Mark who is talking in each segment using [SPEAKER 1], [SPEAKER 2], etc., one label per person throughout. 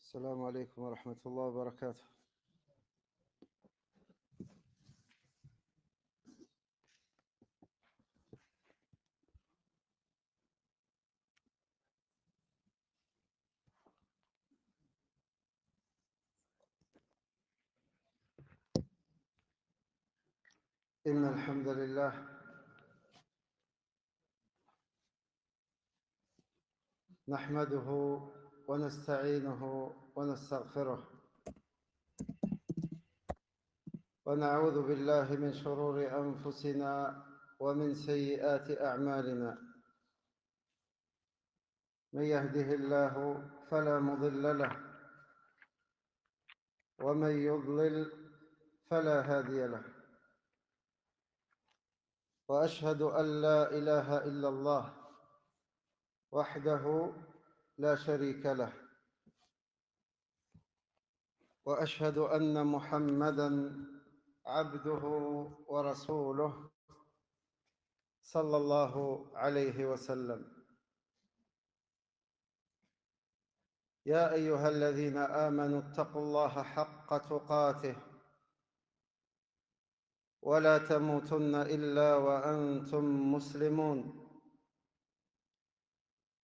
[SPEAKER 1] السلام عليكم ورحمة الله وبركاته. إن الحمد لله نحمده ونستعينه ونستغفره ونعوذ بالله من شرور أنفسنا ومن سيئات أعمالنا. من يهده الله فلا مضل له ومن يضلل فلا هادي له، وأشهد أن لا إله إلا الله وحده لا شريك له، وأشهد أن محمدًا عبده ورسوله صلى الله عليه وسلم. يا أيها الذين آمنوا اتقوا الله حق تقاته ولا تموتن إلا وأنتم مسلمون.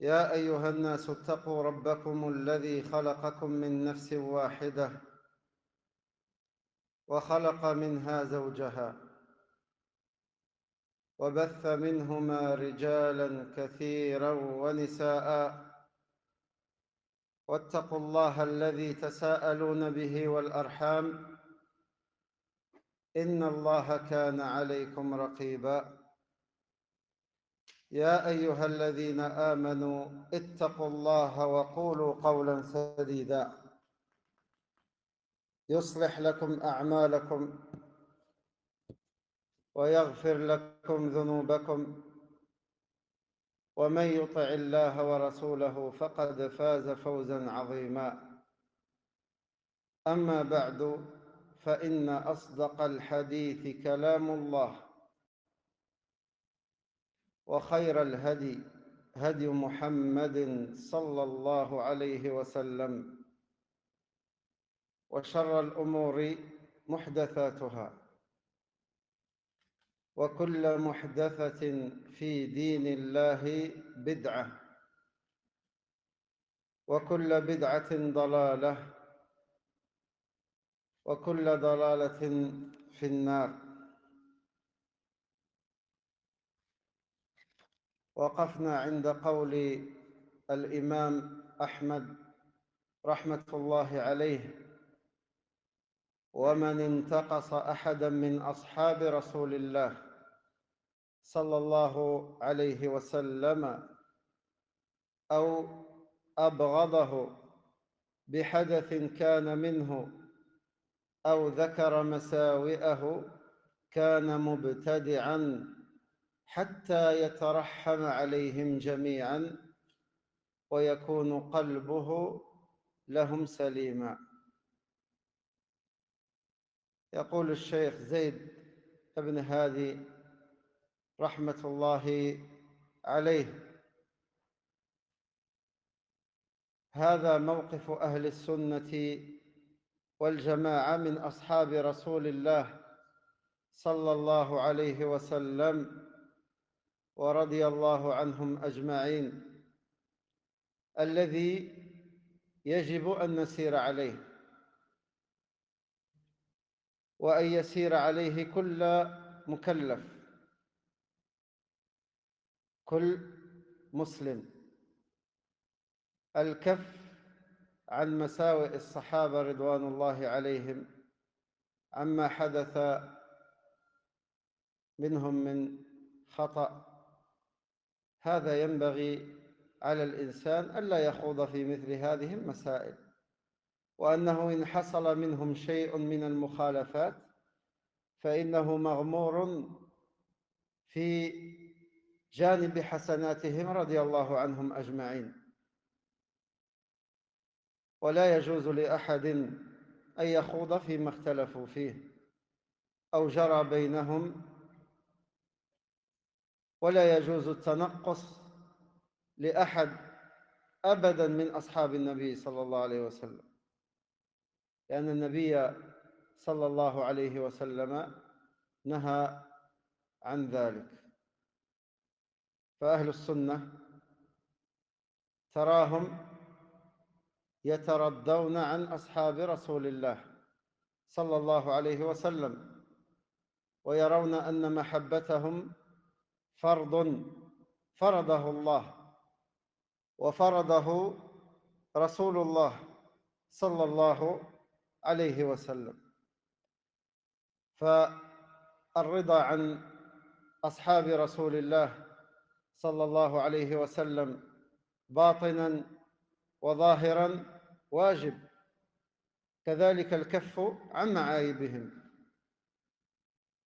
[SPEAKER 1] يا أيها الناس اتقوا ربكم الذي خلقكم من نفس واحدة وخلق منها زوجها وبث منهما رجالا كثيرا ونساء، واتقوا الله الذي تساءلون به والأرحام إن الله كان عليكم رقيبا. يا أيها الذين آمنوا اتقوا الله وقولوا قولا سديدا يصلح لكم أعمالكم ويغفر لكم ذنوبكم، ومن يطع الله ورسوله فقد فاز فوزا عظيما. أما بعد، فإن أصدق الحديث كلام الله، وخير الهدي هدي محمد صلى الله عليه وسلم، وشر الأمور محدثاتها، وكل محدثة في دين الله بدعة، وكل بدعة ضلالة، وكل ضلالة في النار. وقفنا عند قول الإمام أحمد رحمة الله عليه: ومن انتقص أحدا من أصحاب رسول الله صلى الله عليه وسلم أو أبغضه بحدث كان منه أو ذكر مساوئه كان مبتدعا حتى يترحم عليهم جميعا ويكون قلبه لهم سليما. يقول الشيخ زيد بن هادي رحمة الله عليه: هذا موقف أهل السنة والجماعة من أصحاب رسول الله صلى الله عليه وسلم ورضي الله عنهم أجمعين، الذي يجب أن نسير عليه، وأن يسير عليه كل مكلف، كل مسلم. الكف عن مساوئ الصحابة رضوان الله عليهم عما حدث منهم من خطأ، هذا ينبغي على الإنسان ألا يخوض في مثل هذه المسائل، وأنه إن حصل منهم شيء من المخالفات فإنه مغمور في جانب حسناتهم رضي الله عنهم أجمعين، ولا يجوز لأحد أن يخوض فيما اختلفوا فيه أو جرى بينهم، ولا يجوز التنقص لأحد أبدا من أصحاب النبي صلى الله عليه وسلم. لأن النبي صلى الله عليه وسلم نهى عن ذلك. فأهل السنة تراهم يتردون عن أصحاب رسول الله صلى الله عليه وسلم، ويرون أن محبتهم فرض فرضه الله وفرضه رسول الله صلى الله عليه وسلم. فالرضا عن أصحاب رسول الله صلى الله عليه وسلم باطنا وظاهرا واجب، كذلك الكف عن معايبهم،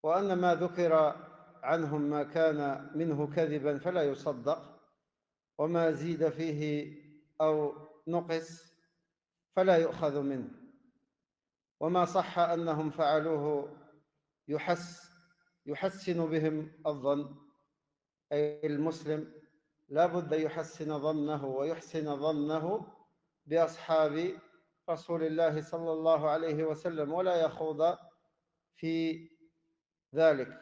[SPEAKER 1] وأن ما ذكر عنهم ما كان منه كذبا فلا يصدق، وما زيد فيه أو نقص فلا يؤخذ منه، وما صح أنهم فعلوه يحسن بهم الظن، أي المسلم لا بد يحسن ظنه ويحسن ظنه بأصحاب رسول الله صلى الله عليه وسلم، ولا يخوض في ذلك.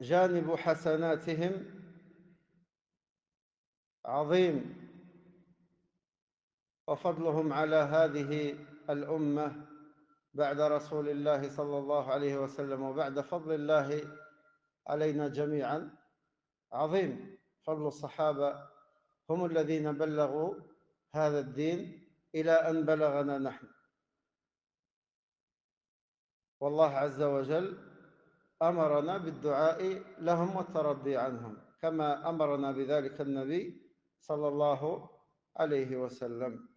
[SPEAKER 1] فجانب حسناتهم عظيم، وفضلهم على هذه الأمة بعد رسول الله صلى الله عليه وسلم وبعد فضل الله علينا جميعا عظيم. فضل الصحابة هم الذين بلغوا هذا الدين إلى أن بلغنا نحن، والله عز وجل أمرنا بالدعاء لهم والترضي عنهم، كما أمرنا بذلك النبي صلى الله عليه وسلم.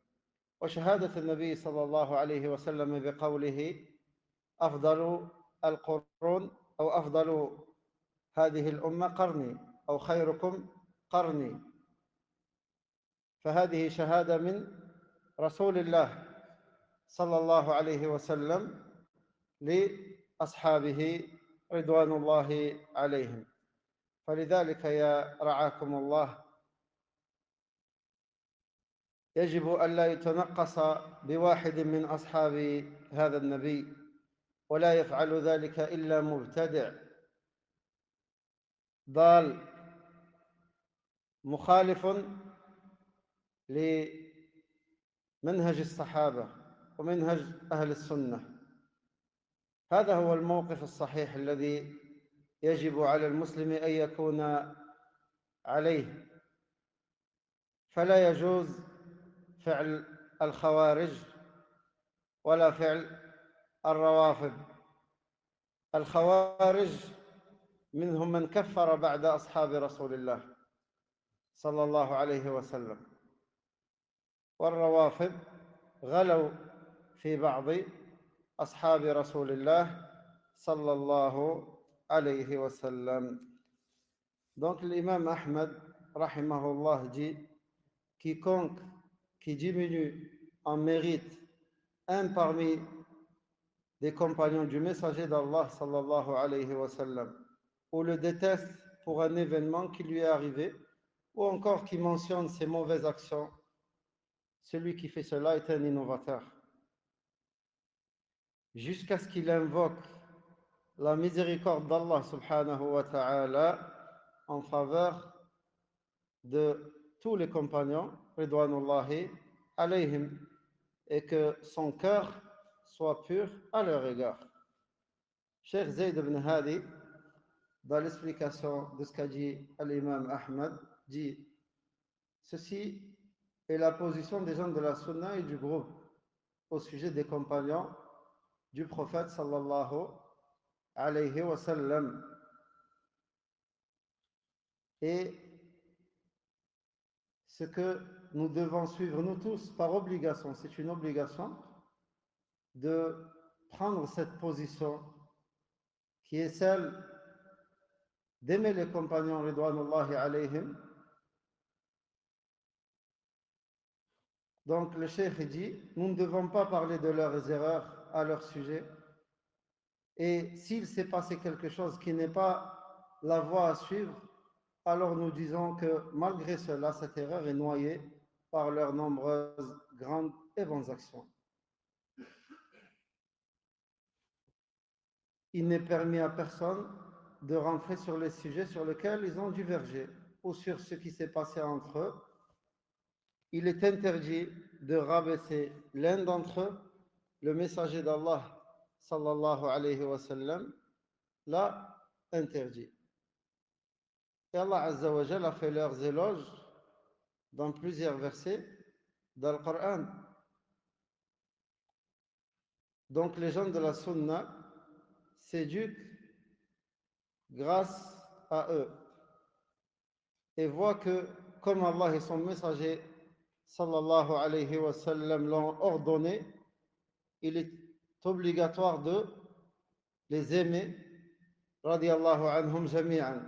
[SPEAKER 1] وشهادة النبي صلى الله عليه وسلم بقوله أفضل القرون أو أفضل هذه الأمة قرني أو خيركم قرني، فهذه شهادة من رسول الله صلى الله عليه وسلم لأصحابه رضوان الله عليهم. فلذلك يا رعاكم الله يجب أن لا يتنقص بواحد من أصحاب هذا النبي، ولا يفعل ذلك إلا مبتدع ضال مخالف لمنهج الصحابة ومنهج أهل السنة. هذا هو الموقف الصحيح الذي يجب على المسلم أن يكون عليه. فلا يجوز فعل الخوارج ولا فعل الروافض. الخوارج منهم من كفر بعد أصحاب رسول الله صلى الله عليه وسلم، والروافض غلوا في بعض أصحاب رسول الله صلى الله عليه وسلم. Donc l'imam Ahmed rahimahullah dit: quiconque qui diminue en mérite un parmi des compagnons du messager d'Allah sallallahu alayhi wa sallam, ou le déteste pour un événement qui lui est arrivé, ou encore qui mentionne ses mauvaises actions, celui qui fait cela est un innovateur. Jusqu'à ce qu'il invoque la miséricorde d'Allah subhanahu wa ta'ala en faveur de tous les compagnons, ridwanullahi alayhim, et que son cœur soit pur à leur égard. Cheikh Zayd ibn Hadi, dans l'explication de ce qu'a dit l'imam Ahmed, dit: ceci est la position des gens de la Sunna et du groupe au sujet des compagnons du prophète sallallahu alayhi wa sallam. Et ce que nous devons suivre, nous tous, par obligation, c'est une obligation de prendre cette position qui est celle d'aimer les compagnons ridwanullahi alayhim. Donc le cheikh dit: nous ne devons pas parler de leurs erreurs à leur sujet, et s'il s'est passé quelque chose qui n'est pas la voie à suivre, alors nous disons que malgré cela, cette erreur est noyée par leurs nombreuses grandes et bonnes actions. Il n'est permis à personne de rentrer sur les sujets sur lesquels ils ont divergé ou sur ce qui s'est passé entre eux. Il est interdit de rabaisser l'un d'entre eux. Le messager d'Allah, sallallahu alayhi wa sallam, l'a interdit. Et Allah Azza wa Jal a fait leurs éloges dans plusieurs versets dans le Coran. Donc les gens de la Sunna s'éduquent grâce à eux et voient que comme Allah et son messager sallallahu alayhi wa sallam l'ont ordonné, il est obligatoire de les aimer, radiyallahu anhum jami'an,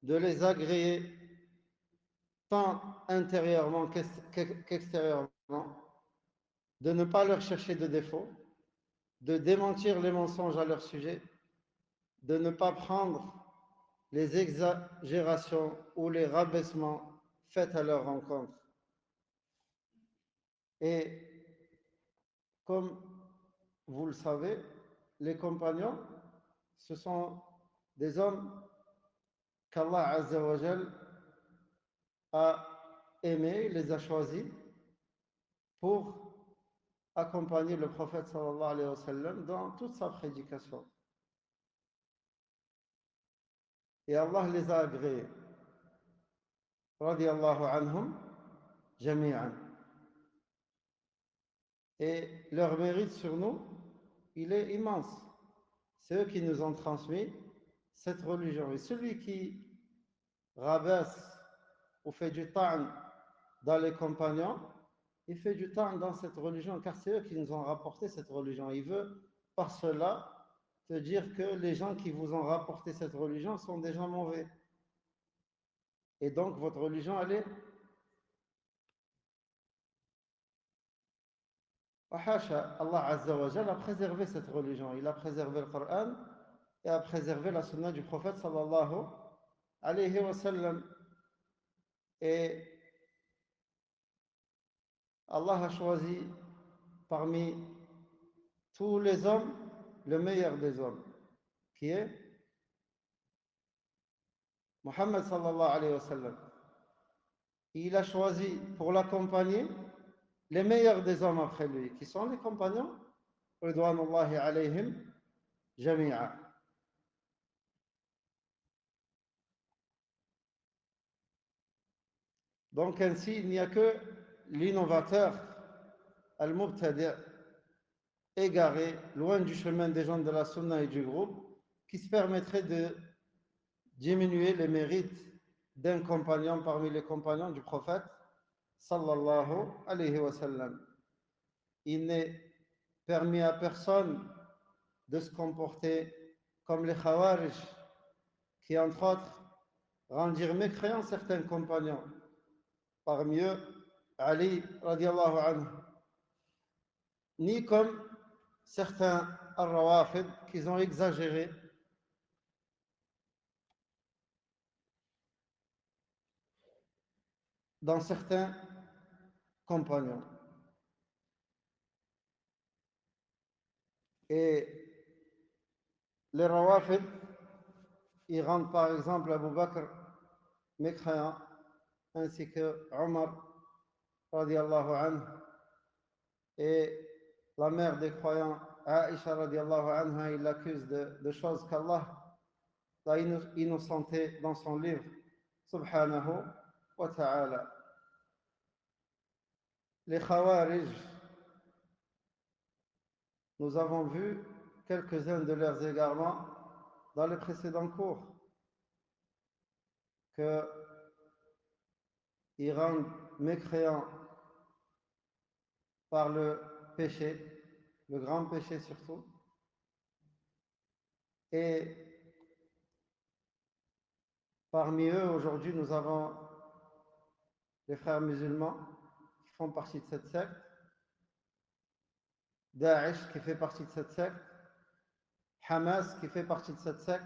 [SPEAKER 1] de les agréer tant intérieurement qu'extérieurement, de ne pas leur chercher de défauts, de démentir les mensonges à leur sujet, de ne pas prendre les exagérations ou les rabaissements faits à leur rencontre. Et comme vous le savez, les compagnons, ce sont des hommes qu'Allah Azza wa Jal a aimés, les a choisis pour accompagner le prophète sallallahu alayhi wa sallam dans toute sa prédication. Et Allah les a agréés. Radiyallahu anhum jami'an. Et leur mérite sur nous, il est immense. C'est eux qui nous ont transmis cette religion. Et celui qui rabaisse ou fait du ta'n dans les compagnons, il fait du ta'n dans cette religion, car c'est eux qui nous ont rapporté cette religion. Il veut par cela te dire que les gens qui vous ont rapporté cette religion sont des gens mauvais. Et donc votre religion, elle est Allah Azza wa Jal a préservé cette religion. Il a préservé le Coran et a préservé la sunna du prophète sallallahu alayhi wa sallam. Et Allah a choisi parmi tous les hommes le meilleur des hommes, qui est Muhammad sallallahu alayhi wa sallam. Il a choisi pour l'accompagner les meilleurs des hommes après lui, qui sont les compagnons, ridwanullahi alayhim jami'a. Donc ainsi, il n'y a que l'innovateur, al-mubtadi', égaré, loin du chemin des gens de la sunna et du groupe, qui se permettrait de diminuer les mérites d'un compagnon parmi les compagnons du prophète sallallahu alayhi wa sallam. Il n'est permis à personne de se comporter comme les Khawarij, qui entre autres rendirent mécréants certains compagnons, parmi eux Ali radiallahu anhu, ni comme certains Ar-Rawafid qui ont exagéré dans certains compagnons. Et les Rawafid, ils rendent par exemple Abu Bakr mécréant, ainsi que Omar radiallahu anhu, et la mère des croyants Aïcha radiallahu anha, il l'accuse de choses qu'Allah l'a innocenté dans son livre subhanahu wa ta'ala. Les Khawarij, nous avons vu quelques-uns de leurs égarements dans les précédents cours, qu'ils rendent mécréants par le péché, le grand péché surtout, et parmi eux aujourd'hui nous avons les frères musulmans qui font partie de cette secte, Daesh qui fait partie de cette secte, Hamas qui fait partie de cette secte.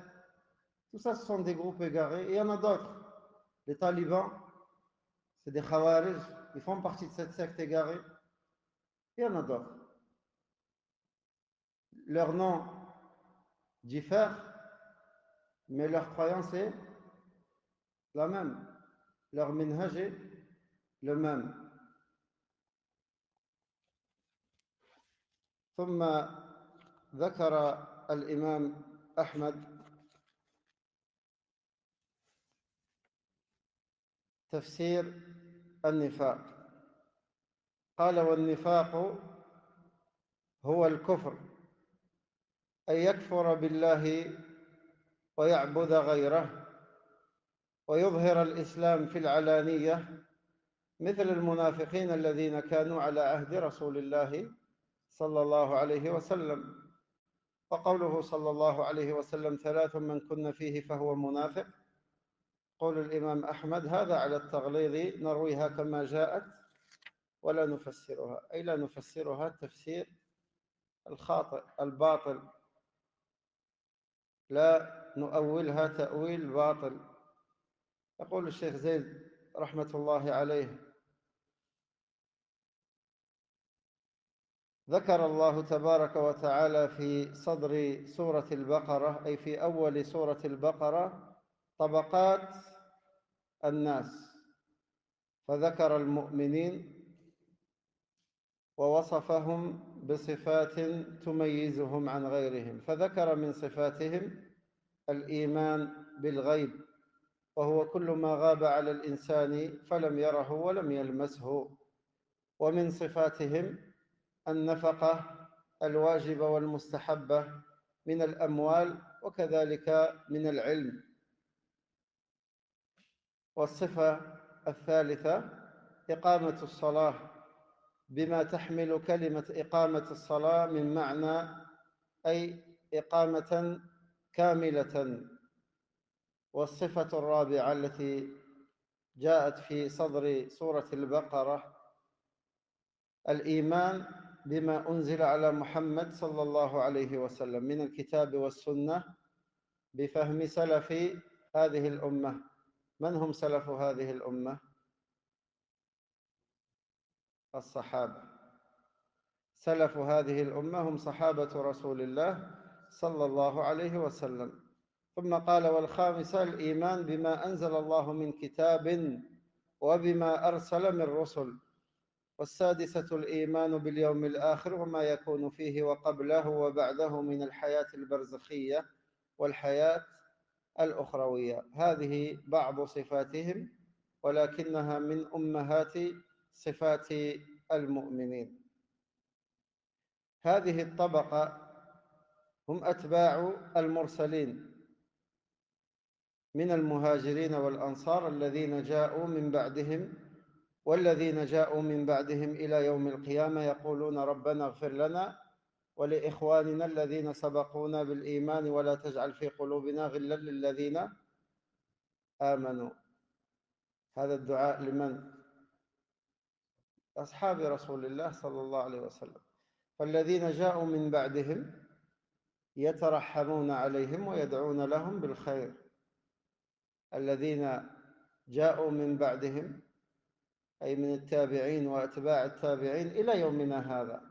[SPEAKER 1] Tout ça, ce sont des groupes égarés. Et il y en a d'autres. Les talibans, c'est des Khawarij. ils font partie de cette secte égarée. Il y en a d'autres. Leur nom diffère, mais leur croyance est la même. Leur minhaj est le même. ثم ذكر الإمام أحمد تفسير النفاق. قال: والنفاق هو الكفر، أن يكفر بالله ويعبد غيره ويظهر الإسلام في العلانية، مثل المنافقين الذين كانوا على عهد رسول الله صلى الله عليه وسلم. وقوله صلى الله عليه وسلم: ثلاث من كن فيه فهو منافق. قول الإمام أحمد: هذا على التغليظ، نرويها كما جاءت ولا نفسرها، أي لا نفسرها التفسير الخاطئ الباطل، لا نؤولها تأويل باطل. يقول الشيخ زيد رحمة الله عليه: ذكر الله تبارك وتعالى في صدر سورة البقرة، أي في أول سورة البقرة، طبقات الناس، فذكر المؤمنين ووصفهم بصفات تميزهم عن غيرهم، فذكر من صفاتهم الإيمان بالغيب، وهو كل ما غاب على الإنسان فلم يره ولم يلمسه. ومن صفاتهم النفقة الواجبة والمستحبة من الأموال، وكذلك من العلم. والصفة الثالثة إقامة الصلاة، بما تحمل كلمة إقامة الصلاة من معنى، أي إقامة كاملة. والصفة الرابعة التي جاءت في صدر سورة البقرة الإيمان بما أنزل على محمد صلى الله عليه وسلم من الكتاب والسنة بفهم سلف هذه الأمة. من هم سلف هذه الأمة؟ الصحابة. سلف هذه الأمة هم صحابة رسول الله صلى الله عليه وسلم. ثم قال: والخامسة الإيمان بما أنزل الله من كتاب وبما أرسل من رسل. والسادسة الإيمان باليوم الآخر وما يكون فيه وقبله وبعده من الحياة البرزخية والحياة الأخروية. هذه بعض صفاتهم، ولكنها من أمهات صفات المؤمنين. هذه الطبقة هم أتباع المرسلين من المهاجرين والأنصار الذين جاءوا من بعدهم، والذين جاءوا من بعدهم إلى يوم القيامة يقولون: ربنا اغفر لنا ولإخواننا الذين سبقونا بالإيمان ولا تجعل في قلوبنا غلا للذين آمنوا. هذا الدعاء لمن؟ أصحاب رسول الله صلى الله عليه وسلم. فالذين جاءوا من بعدهم يترحمون عليهم ويدعون لهم بالخير. الذين جاءوا من بعدهم أي من التابعين وأتباع التابعين إلى يومنا هذا،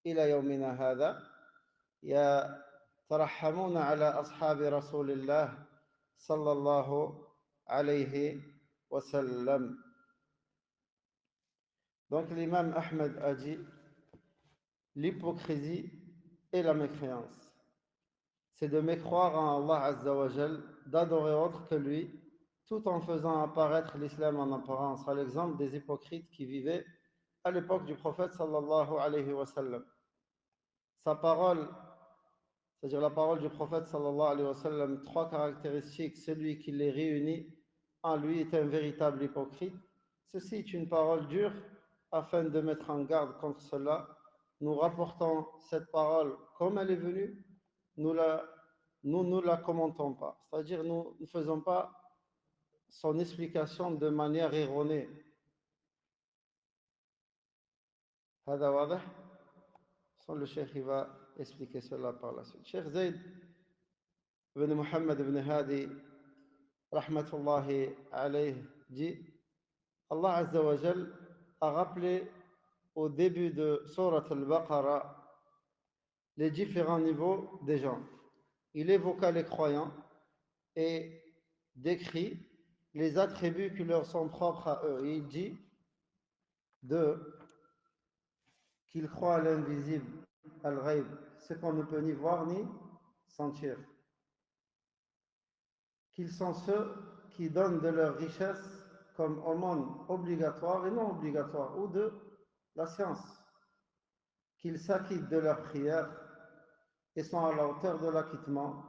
[SPEAKER 1] إلى يومنا هذا يترحمون على أصحاب رسول الله صلى الله عليه وسلم. Donc l'imam Ahmed a dit: l'hypocrisie et la mécréance, c'est de mécroire en Allah Azza wa Jal, d'adorer autre que lui, tout en faisant apparaître l'islam en apparence, à l'exemple des hypocrites qui vivaient à l'époque du prophète sallallahu alayhi wa sallam. Sa parole, c'est-à-dire la parole du prophète sallallahu alayhi wa sallam, trois caractéristiques: celui qui les réunit en lui est un véritable hypocrite. Ceci est une parole dure. Afin de mettre en garde contre cela, nous rapportons cette parole comme elle est venue, nous ne la commentons pas, c'est-à-dire nous ne faisons pas son explication de manière erronée. هذا واضح؟ Le cheikh va expliquer cela par la suite. Cheikh Zayd ibn Muhammad ibn Hadi rahmatullahi alayhi dit: Allah Azza wa Jal a rappelé au début de Surat al-Baqarah les différents niveaux des gens. Il évoqua les croyants et décrit les attributs qui leur sont propres à eux. Et il dit qu'ils croient à l'invisible, al-ghaib, ce qu'on ne peut ni voir ni sentir. Qu'ils sont ceux qui donnent de leur richesse comme aumône obligatoire et non obligatoire, ou de la science. Qu'ils s'acquittent de leurs prières et sont à la hauteur de l'acquittement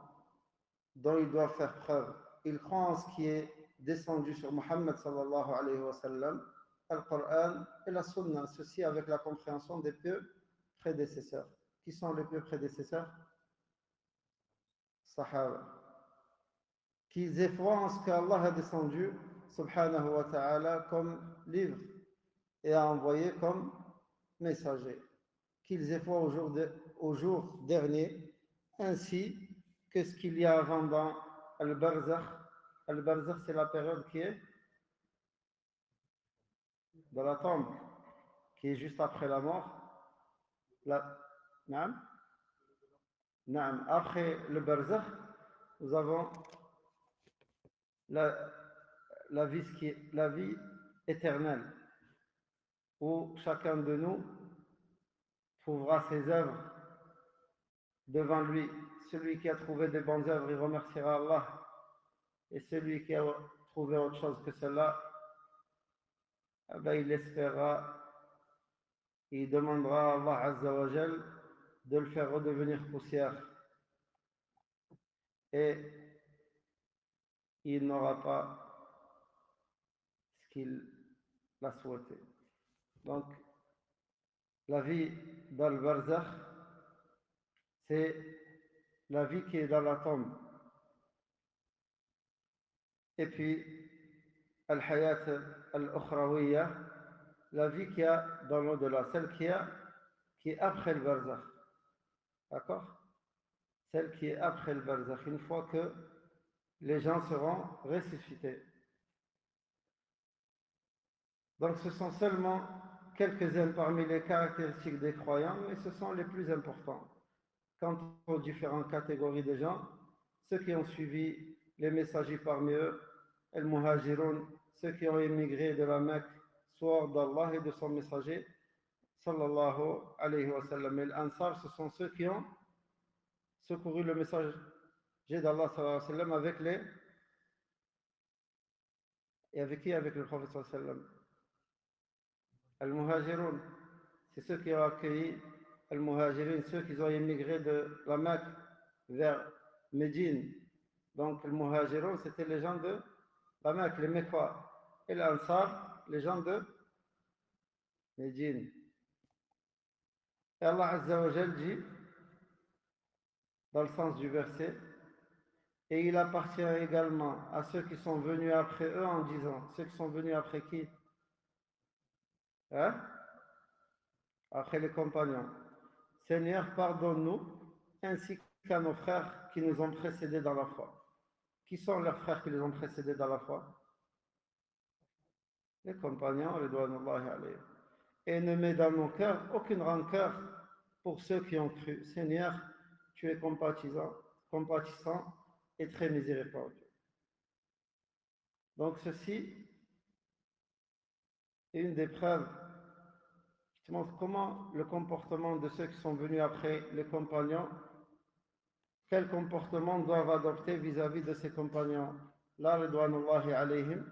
[SPEAKER 1] dont ils doivent faire preuve. Ils croient en ce qui est descendu sur Muhammad sallallahu alayhi wa sallam, Al-Qur'an et la Sunna, ceci avec la compréhension des pieux prédécesseurs. Qui sont les pieux prédécesseurs? Sahaba. Qu'ils aient foi en ce qu'Allah a descendu, subhanahu wa ta'ala, comme livre et a envoyé comme messager. Qu'ils aient foi au jour dernier, ainsi que ce qu'il y a avant dans Al-Barzakh. Al-Barzakh, c'est la période qui est de la tombe, qui est juste après la mort. Naam. Après le Barzakh, nous avons la vie éternelle, où chacun de nous trouvera ses œuvres devant lui. Celui qui a trouvé des bonnes œuvres, il remerciera Allah. Et celui qui a trouvé autre chose que cela, il espérera, il demandera à Allah Azza wa Jal de le faire redevenir poussière. Et il n'aura pas ce qu'il a souhaité. Donc, la vie dans le barzakh, c'est la vie qui est dans la tombe. Et puis, al-hayat al-ukhrawiyya, la vie qu'il y a dans l'au-delà, celle qui est après le barzakh. D'accord? Celle qui est après le barzakh, une fois que les gens seront ressuscités. Donc ce sont seulement quelques-unes parmi les caractéristiques des croyants, mais ce sont les plus importants. Quant aux différentes catégories de gens, ceux qui ont suivi les messagers parmi eux, les muhajiroun, ceux qui ont émigré de la Mecque, soit d'Allah et de son messager, sallallahu alayhi wa sallam. Et l'Ansar, ce sont ceux qui ont secouru le messager d'Allah, sallallahu alayhi wa sallam, avec les... Et avec qui? Avec le prophète, sallallahu alayhi wa sallam. Al-Muhajiroun, c'est ceux qui ont accueilli Al-Muhajirin, ceux qui ont émigré de la Mecque vers Médine. Donc, Al-Muhajiroun, c'était les gens de la Mecque, les Mecquois. Et l'Ansar, les gens de Médine. Et Allah Azza wa Jal dit, dans le sens du verset, et il appartient également à ceux qui sont venus après eux en disant, ceux qui sont venus après qui? Hein? Après les compagnons. Seigneur, pardonne-nous, ainsi qu'à nos frères qui nous ont précédés dans la foi. Qui sont leurs frères qui les ont précédés dans la foi? Les compagnons, ridwanullahi alayhim. Et ne mets dans nos cœurs aucune rancœur pour ceux qui ont cru. Seigneur, tu es compatissant et très miséricordieux. Donc ceci est une des preuves qui montre comment le comportement de ceux qui sont venus après les compagnons, quel comportement doivent adopter vis-à-vis de ces compagnons. La ridwanullahi alayhim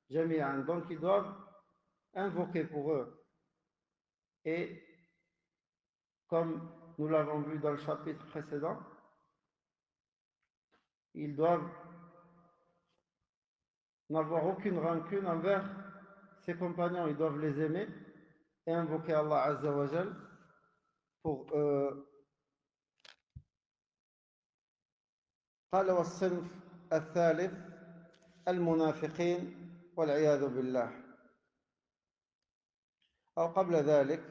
[SPEAKER 1] jami'an. Donc ils doivent invoquer pour eux. Et comme nous l'avons vu dans le chapitre précédent, ils doivent n'avoir aucune rancune envers ses compagnons. Ils doivent les aimer et invoquer Allah Azza wa Jal pour قال والصنف الثالث المنافقين والعياذ بالله أو قبل ذلك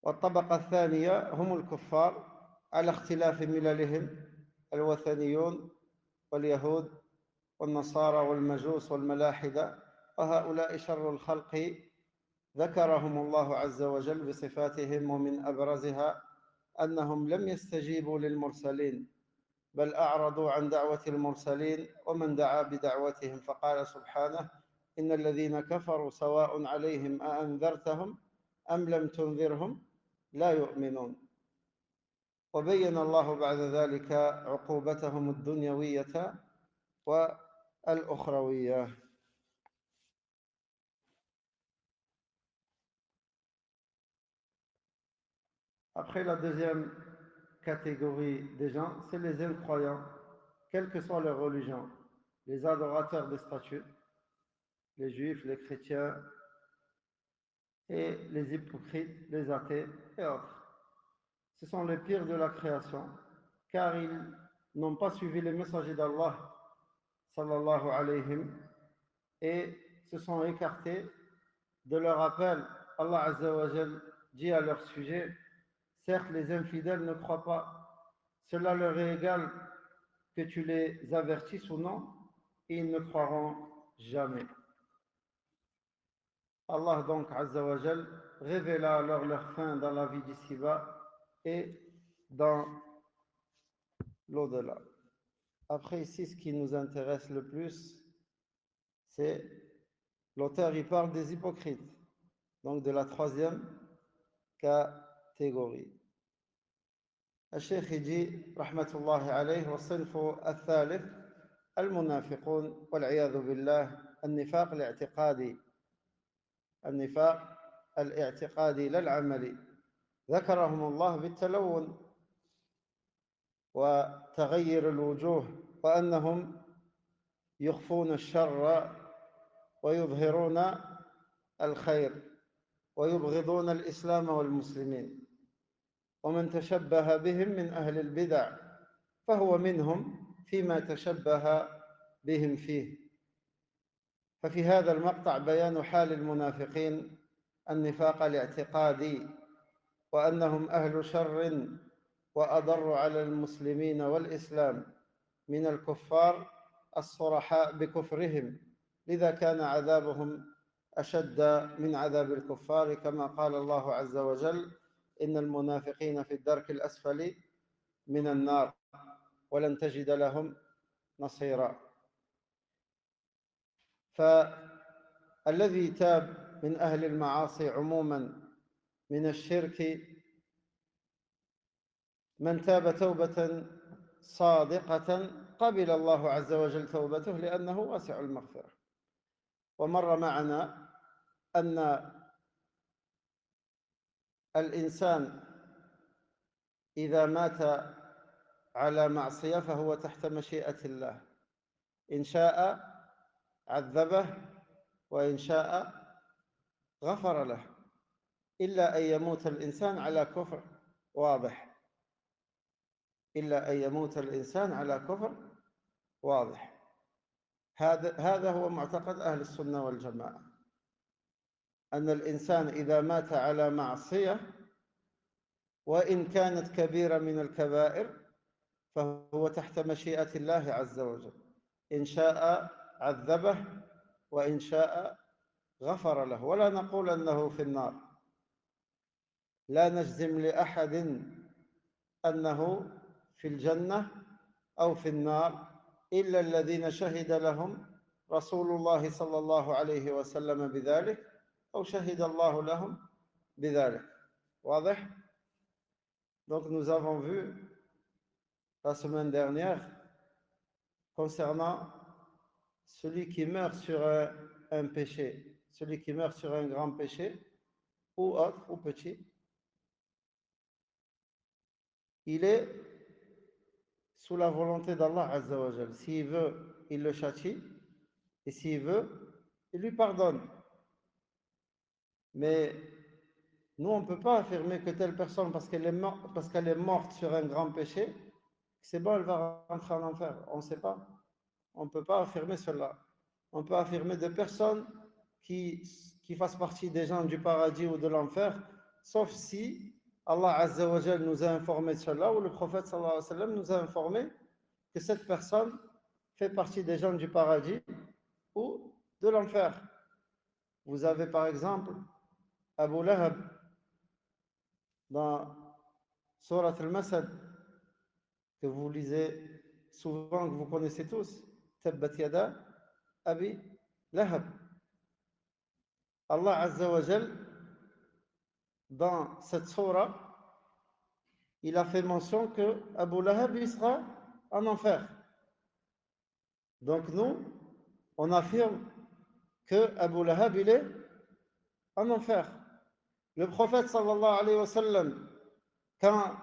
[SPEAKER 1] والطبقة الثانية هم الكفار على اختلاف مللهم الوثنيون واليهود والنصارى والمجوس والملاحدة وهؤلاء شر الخلق ذكرهم الله عز وجل بصفاتهم، ومن أبرزها أنهم لم يستجيبوا للمرسلين بل أعرضوا عن دعوة المرسلين ومن دعا بدعوتهم، فقال سبحانه: إن الذين كفروا سواء عليهم أأنذرتهم أم لم تنذرهم لا يؤمنون. وبين الله بعد ذلك عقوبتهم الدنيوية والأخروية. Après, la deuxième catégorie des gens, c'est les incroyants, quelle que soit leur religion, les adorateurs des statues, les juifs, les chrétiens, et les hypocrites, les athées et autres. Ce sont les pires de la création, car ils n'ont pas suivi les messagers d'Allah, sallallahu alayhi, et se sont écartés de leur appel. Allah Azza wa Jal dit à leur sujet: certes, les infidèles ne croient pas, cela leur est égal que tu les avertisses ou non, et ils ne croiront jamais. Allah donc Azza wa Jal révéla alors leur fin dans la vie d'ici-bas et dans l'au-delà. Après ici, ce qui nous intéresse le plus, c'est l'auteur, il parle des hypocrites, donc de la troisième catégorie. الشيخ يجي رحمة الله عليه: والصنف الثالث المنافقون والعياذ بالله، النفاق الاعتقادي، النفاق الاعتقادي لا العملي، ذكرهم الله بالتلون وتغير الوجوه، وأنهم يخفون الشر ويظهرون الخير ويبغضون الإسلام والمسلمين، ومن تشبه بهم من أهل البدع فهو منهم فيما تشبه بهم فيه. ففي هذا المقطع بيان حال المنافقين النفاق الاعتقادي، وأنهم أهل شر وأضر على المسلمين والإسلام من الكفار الصرحاء بكفرهم، لذا كان عذابهم أشد من عذاب الكفار، كما قال الله عز وجل: إن المنافقين في الدرك الأسفل من النار ولن تجد لهم نصيرا. فالذي تاب من أهل المعاصي عموما من الشرك من تاب توبة صادقة قبل الله عز وجل توبته لأنه واسع المغفرة. ومر معنا أن الإنسان إذا مات على معصية فهو تحت مشيئة الله، إن شاء عذبه وإن شاء غفر له، إلا أن يموت الإنسان على كفر واضح، إلا أن يموت الإنسان على كفر واضح. هذا هو معتقد أهل السنة والجماعة، أن الإنسان إذا مات على معصية وإن كانت كبيرة من الكبائر فهو تحت مشيئة الله عز وجل، إن شاء عذبه وإن شاء غفر له. ولا نقول أنه في النار، لا نجزم لأحد أنه في الجنة أو في النار إلا الذين شهد لهم رسول الله صلى الله عليه وسلم بذلك أو شهد الله لهم بذلك. واضح؟ Donc nous avons vu la semaine dernière concernant celui qui meurt sur un péché, celui qui meurt sur un grand péché ou autre ou petit, il est sous la volonté d'Allah Azza wa Jal. S'il veut, il le châtie, et s'il veut, il lui pardonne. Mais nous, on ne peut pas affirmer que telle personne, parce qu'elle est morte sur un grand péché, c'est bon, elle va rentrer en enfer. On ne sait pas. On ne peut pas affirmer cela. On peut affirmer de personnes qui fassent partie des gens du paradis ou de l'enfer, sauf si Allah Azza wa Jal nous a informé de cela, ou le prophète sallallahu alayhi wa sallam nous a informé que cette personne fait partie des gens du paradis ou de l'enfer. Vous avez par exemple Abu Lahab dans Surat al-Masad, que vous lisez souvent, que vous connaissez tous. Tabbat yada Abi Lahab. Allah Azza wa Jal, dans cette surah, il a fait mention que Abu Lahab il sera en enfer. Donc nous, on affirme que Abu Lahab il est en enfer. Le prophète sallallahu alayhi wa sallam, quand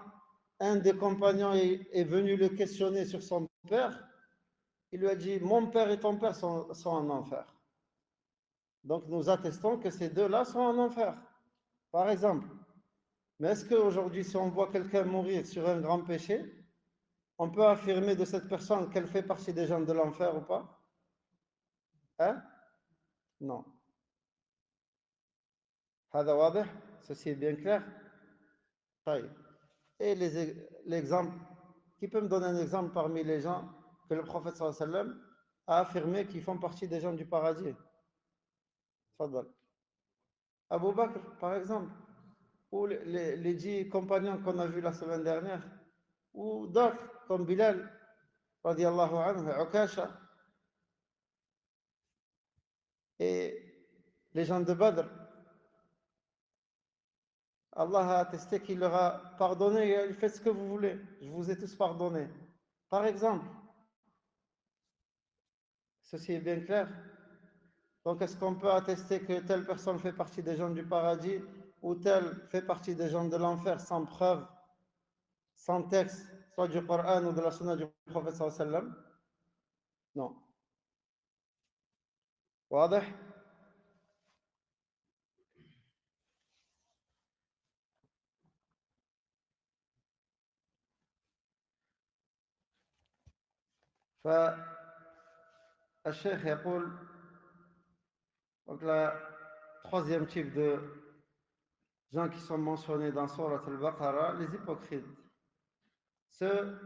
[SPEAKER 1] un des compagnons est venu le questionner sur son père, il lui a dit: mon père et ton père sont en enfer. Donc nous attestons que ces deux-là sont en enfer, par exemple. Mais est-ce qu'aujourd'hui, si on voit quelqu'un mourir sur un grand péché, on peut affirmer de cette personne qu'elle fait partie des gens de l'enfer ou pas? Hein? Non. هذا واضح? Ceci est bien clair? طيب. Et l'exemple, qui peut me donner un exemple parmi les gens que le prophète sallallahu alayhi wa sallam a affirmé qu'ils font partie des gens du paradis? Fadal. Abu Bakr, par exemple, ou les 10 compagnons qu'on a vus la semaine dernière, ou d'autres comme Bilal, radiallahu anhu, Ukasha, et les gens de Badr. Allah a attesté qu'il leur a pardonné, faites ce que vous voulez, je vous ai tous pardonné. Par exemple, ceci est bien clair. Donc, est-ce qu'on peut attester que telle personne fait partie des gens du paradis ou telle fait partie des gens de l'enfer sans preuve, sans texte, soit du Coran ou de la Sunna du prophète sallallahu alayhi wa sallam? Non. واضح؟ فالشيخ يقول donc la troisième type de gens qui sont mentionnés dans Surat al-Baqarah, les hypocrites, ceux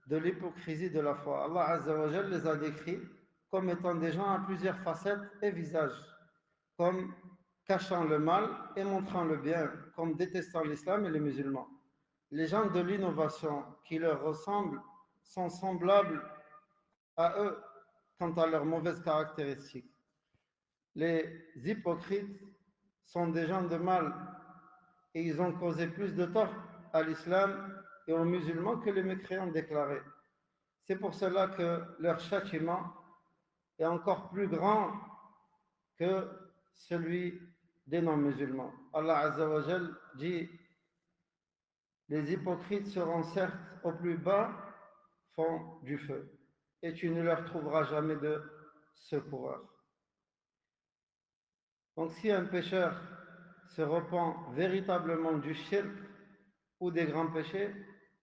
[SPEAKER 1] de l'hypocrisie de la foi. Allah Azza wa Jal les a décrits comme étant des gens à plusieurs facettes et visages, comme cachant le mal et montrant le bien, comme détestant l'islam et les musulmans. Les gens de l'innovation qui leur ressemblent sont semblables à eux quant à leurs mauvaises caractéristiques. Les hypocrites sont des gens de mal et ils ont causé plus de tort à l'islam et aux musulmans que les mécréants déclarés. C'est pour cela que leur châtiment est encore plus grand que celui des non-musulmans. Allah Azza wa Jal dit: les hypocrites seront certes au plus bas fond du feu, et tu ne leur trouveras jamais de secoureur. Donc si un pécheur se repent véritablement du shirk ou des grands péchés,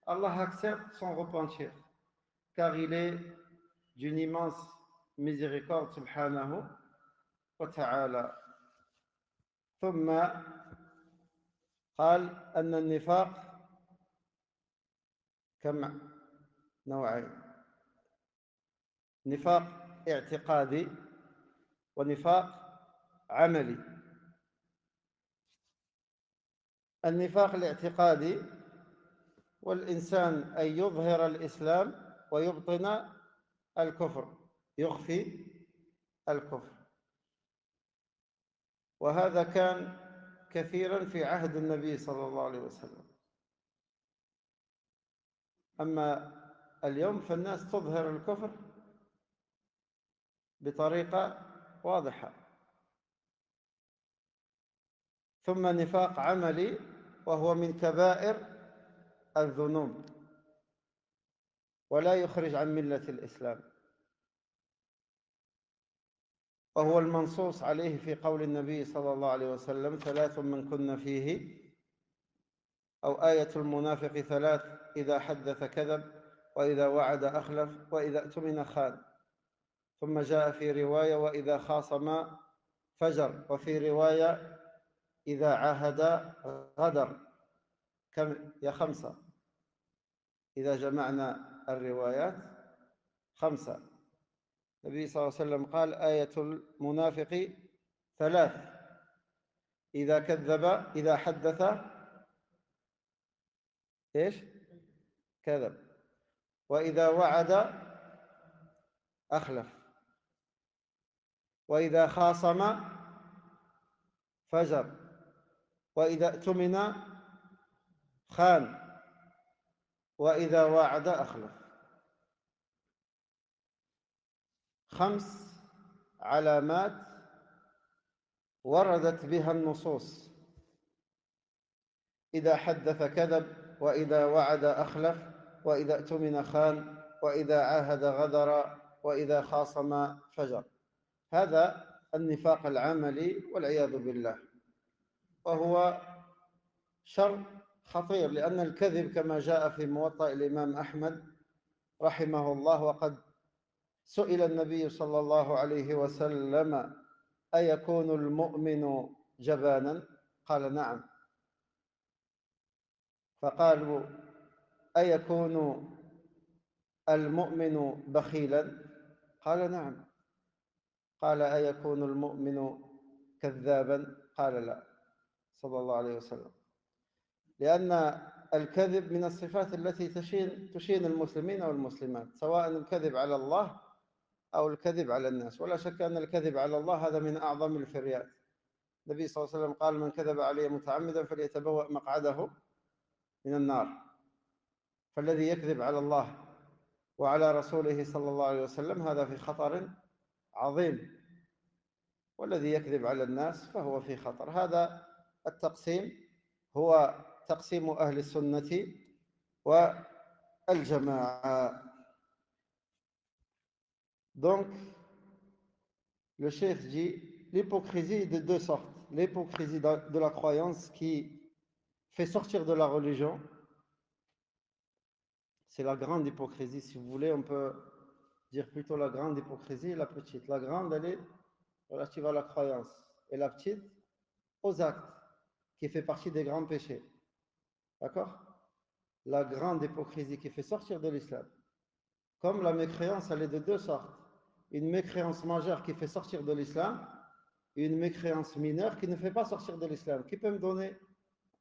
[SPEAKER 1] Allah accepte son repentir, car il est d'une immense miséricorde subhanahu wa ta'ala. ثم قال أن النفاق كم نوعين: نفاق اعتقادي ونفاق عملي. النفاق الاعتقادي والإنسان أن يظهر الإسلام ويبطن الكفر، يخفي الكفر، وهذا كان كثيرا في عهد النبي صلى الله عليه وسلم. أما اليوم فالناس تظهر الكفر بطريقة واضحة. ثم نفاق عملي وهو من كبائر الذنوب ولا يخرج عن ملة الإسلام، وهو المنصوص عليه في قول النبي صلى الله عليه وسلم: ثلاث من كن فيه، أو آية المنافق ثلاث: إذا حدث كذب، وإذا وعد أخلف، وإذا اؤتمن خان. ثم جاء في رواية: وإذا خاصم فجر، وفي رواية: إذا عاهد غدر. كم يا خمسة؟ إذا جمعنا الروايات 5. النبي صلى الله عليه وسلم قال: آية المنافق ثلاث: إذا كذب إذا حدث إيش؟ كذب، وإذا وعد أخلف، وإذا خاصم فجر، وإذا اؤتمن خان، وإذا وعد أخلف. 5 علامات وردت بها النصوص: إذا حدث كذب، وإذا وعد أخلف، وإذا اؤتمن خان، وإذا عاهد غدر، وإذا خاصم فجر. هذا النفاق العملي والعياذ بالله، وهو شر خطير، لأن الكذب كما جاء في موطأ الإمام أحمد رحمه الله، وقد سئل النبي صلى الله عليه وسلم: أيكون المؤمن جبانا؟ قال: نعم. فقالوا: أيكون المؤمن بخيلا؟ قال: نعم. قال: أيكون المؤمن كذابا؟ قال: لا، صلى الله عليه وسلم. لأن الكذب من الصفات التي تشين المسلمين أو المسلمات، سواء الكذب على الله أو الكذب على الناس. ولا شك أن الكذب على الله هذا من أعظم الفريات. النبي صلى الله عليه وسلم قال: من كذب علي متعمدا فليتبوأ مقعده من النار. فالذي يكذب على الله وعلى رسوله صلى الله عليه وسلم هذا في خطر عظيم، والذي يكذب على الناس فهو في خطر. هذا التقسيم هو تقسيم أهل السنة والجماعة. Donc, le cheikh dit: l'hypocrisie est de 2 sortes. L'hypocrisie de la croyance qui fait sortir de la religion, c'est la grande hypocrisie, si vous voulez. On peut dire plutôt la grande hypocrisie et la petite. La grande, elle est relative à la croyance, et la petite aux actes, qui fait partie des grands péchés. D'accord? La grande hypocrisie qui fait sortir de l'islam. Comme la mécréance, elle est de 2 sortes. Une mécréance majeure qui fait sortir de l'islam, et une mécréance mineure qui ne fait pas sortir de l'islam. Qui peut me donner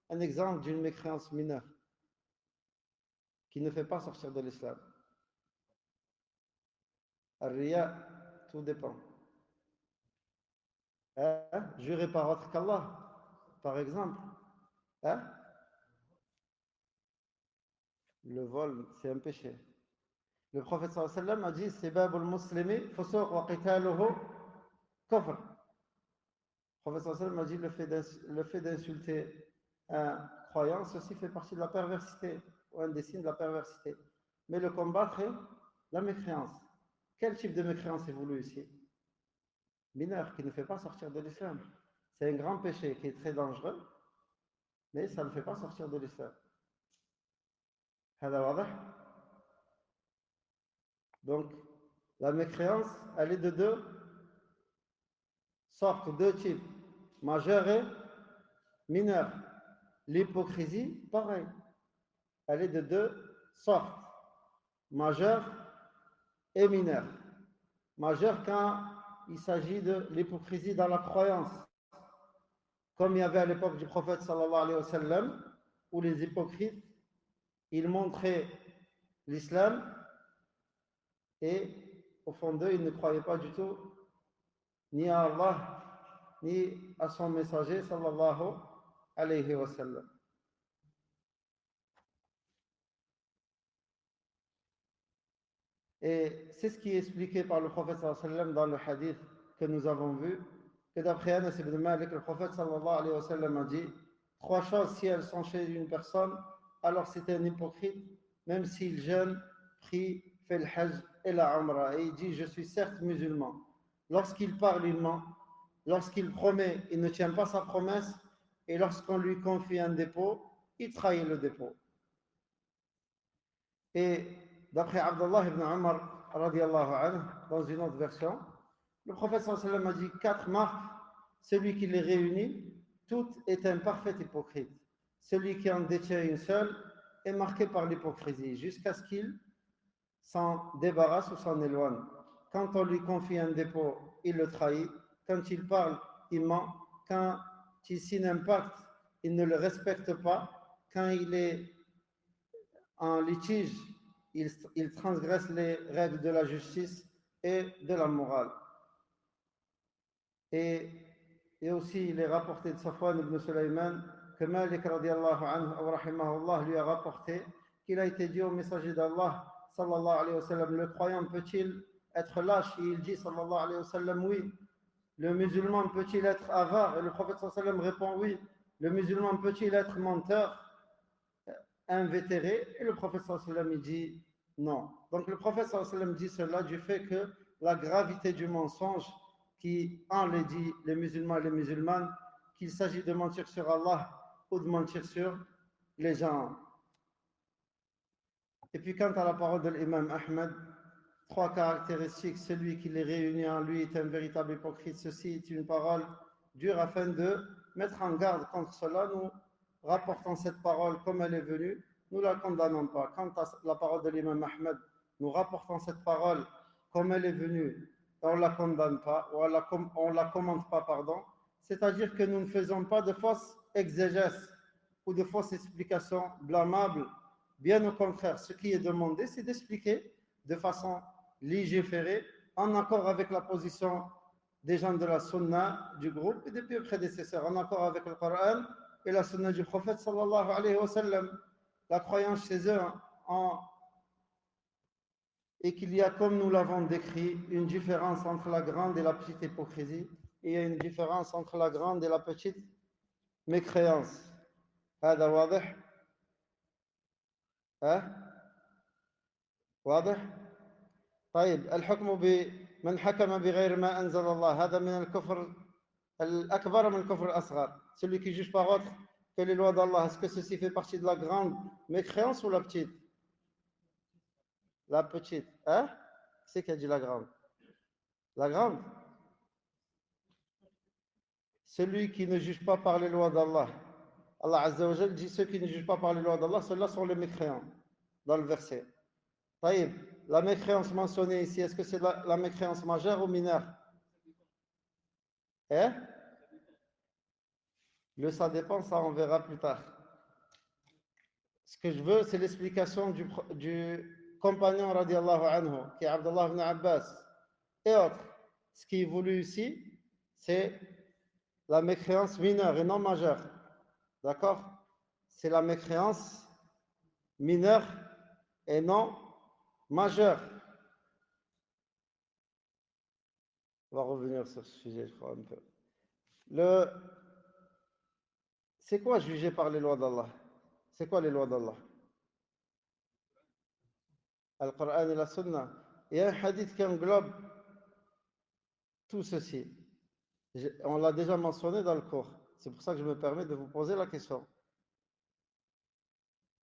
[SPEAKER 1] un exemple d'une mécréance mineure qui ne fait pas sortir de l'islam? Al-Riya, tout dépend. Jurer par autre qu'Allah, par exemple. Le vol, c'est un péché. Le prophète sallallahu alayhi wa sallam a dit: Sibabul muslimi fusuq wa qitaluhu kufr. Le prophète sallallahu alayhi wa sallam a dit: le fait d'insulter un croyant, ceci fait partie de la perversité, ou un des signes de la perversité. Mais le combattre est la mécréance. Quel type de mécréance est voulu ici? Mineur, qui ne fait pas sortir de l'islam. C'est un grand péché qui est très dangereux, mais ça ne fait pas sortir de l'islam. Donc, la mécréance, elle est de 2 sortes, 2 types, majeur et mineur. L'hypocrisie, pareil, elle est de 2 sortes, majeur et mineur. Majeur quand il s'agit de l'hypocrisie dans la croyance, comme il y avait à l'époque du prophète sallallahu alayhi wa sallam, où les hypocrites, ils montraient l'islam et au fond d'eux, ils ne croyaient pas du tout ni à Allah ni à son messager sallallahu alayhi wa sallam. Et c'est ce qui est expliqué par le prophète sallallahu alayhi wa sallam dans le hadith que nous avons vu, que d'après Anas ibn Malik, le prophète sallallahu alayhi wa sallam a dit: 3 choses, si elles sont chez une personne, alors c'est un hypocrite, même s'il jeûne, prie, fait le hajj et la umrah. Et il dit: je suis certes musulman. Lorsqu'il parle, il ment. Lorsqu'il promet, il ne tient pas sa promesse. Et lorsqu'on lui confie un dépôt, il trahit le dépôt. Et d'après Abdullah ibn Umar radiallahu anhu, dans une autre version, le prophète sallallahu alayhi wa sallam a dit 4 marques: celui qui les réunit, tout est un parfait hypocrite. Celui qui en détient une seule est marqué par l'hypocrisie, jusqu'à ce qu'il s'en débarrasse ou s'en éloigne. Quand on lui confie un dépôt, il le trahit. Quand il parle, il ment. Quand qui s'il n'impacte, il ne le respecte pas. Quand il est en litige, il transgresse les règles de la justice et de la morale. Et aussi, il est rapporté de Safwan ibn Sulayman que Malik radiallahu anhu, rahimahullah, lui a rapporté qu'il a été dit au messager d'Allah, sallallahu alayhi wa sallam, le croyant peut-il être lâche? Et il dit, sallallahu alayhi wa sallam, oui. Le musulman peut-il être avare? Et le prophète sallallahu alayhi wa sallam répond oui. Le musulman peut-il être menteur, invétéré? Et le prophète sallallahu alayhi wa sallam dit non. Donc le prophète sallallahu alayhi wa sallam dit cela du fait que la gravité du mensonge qui enlaidit les musulmans et les musulmanes, qu'il s'agit de mentir sur Allah ou de mentir sur les gens. Et puis quant à la parole de l'imam Ahmed, 3 caractéristiques: celui qui les réunit en lui est un véritable hypocrite. Ceci est une parole dure afin de mettre en garde contre cela. Nous rapportons cette parole comme elle est venue, nous ne la condamnons pas. Quant à la parole de l'imam Ahmed, nous rapportons cette parole comme elle est venue, on ne la condamne pas, ou on ne la commente pas, pardon. C'est-à-dire que nous ne faisons pas de fausses exégèses ou de fausses explications blâmables. Bien au contraire, ce qui est demandé, c'est d'expliquer de façon légiférée, en accord avec la position des gens de la sunna du groupe et des prédécesseurs, en accord avec le Coran et la sunna du prophète sallallahu alayhi wa sallam. La croyance chez eux et qu'il y a, comme nous l'avons décrit, une différence entre la grande et la petite hypocrisie, et il y a une différence entre la grande et la petite mécréance. هذا واضح؟ واضح؟ طيب، الحكم بمن حكم بغير ما أنزل الله هذا من الكفر الأكبر من الكفر الأصغر. Celui qui juge par autre que les lois d'Allah, est-ce que ceci fait partie de la grande mécréance ou la petite? La petite. Hein? Qui c'est qui a dit la grande? La grande? Celui qui ne juge pas par les lois d'Allah. Allah Azza wa Jal dit ceux qui ne jugent pas par les lois d'Allah, ceux-là sont les mécréants, dans le verset. Taïb, la mécréance mentionnée ici, est-ce que c'est la mécréance majeure ou mineure? Ça dépend, ça on verra plus tard. Ce que je veux, c'est l'explication du compagnon radiallahu anhu, qui est Abdullah ibn Abbas, et autres. Ce qui est voulu ici, c'est la mécréance mineure et non majeure. D'accord? C'est la mécréance mineure et non majeure. On va revenir sur ce sujet, je crois, un peu. C'est quoi juger par les lois d'Allah? C'est quoi les lois d'Allah? Al-Qur'an et la Sunna. Il y a un hadith qui englobe tout ceci. On l'a déjà mentionné dans le cours. C'est pour ça que je me permets de vous poser la question.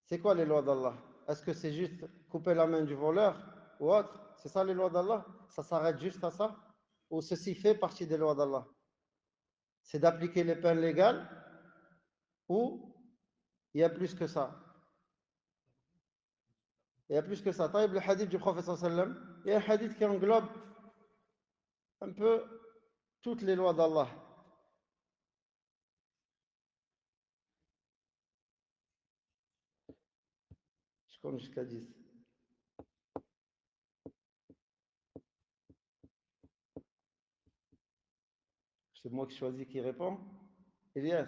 [SPEAKER 1] C'est quoi les lois d'Allah? Est-ce que c'est juste couper la main du voleur ou autre? C'est ça les lois d'Allah? Ça s'arrête juste à ça? Ou ceci fait partie des lois d'Allah? C'est d'appliquer les peines légales ou il y a plus que ça? Il y a plus que ça. Taïb, le hadith du prophète sallallahu alayhi wa sallam, il y a un hadith qui englobe un peu toutes les lois d'Allah. Je compte jusqu'à 10. C'est moi qui choisis qui répond. Elias.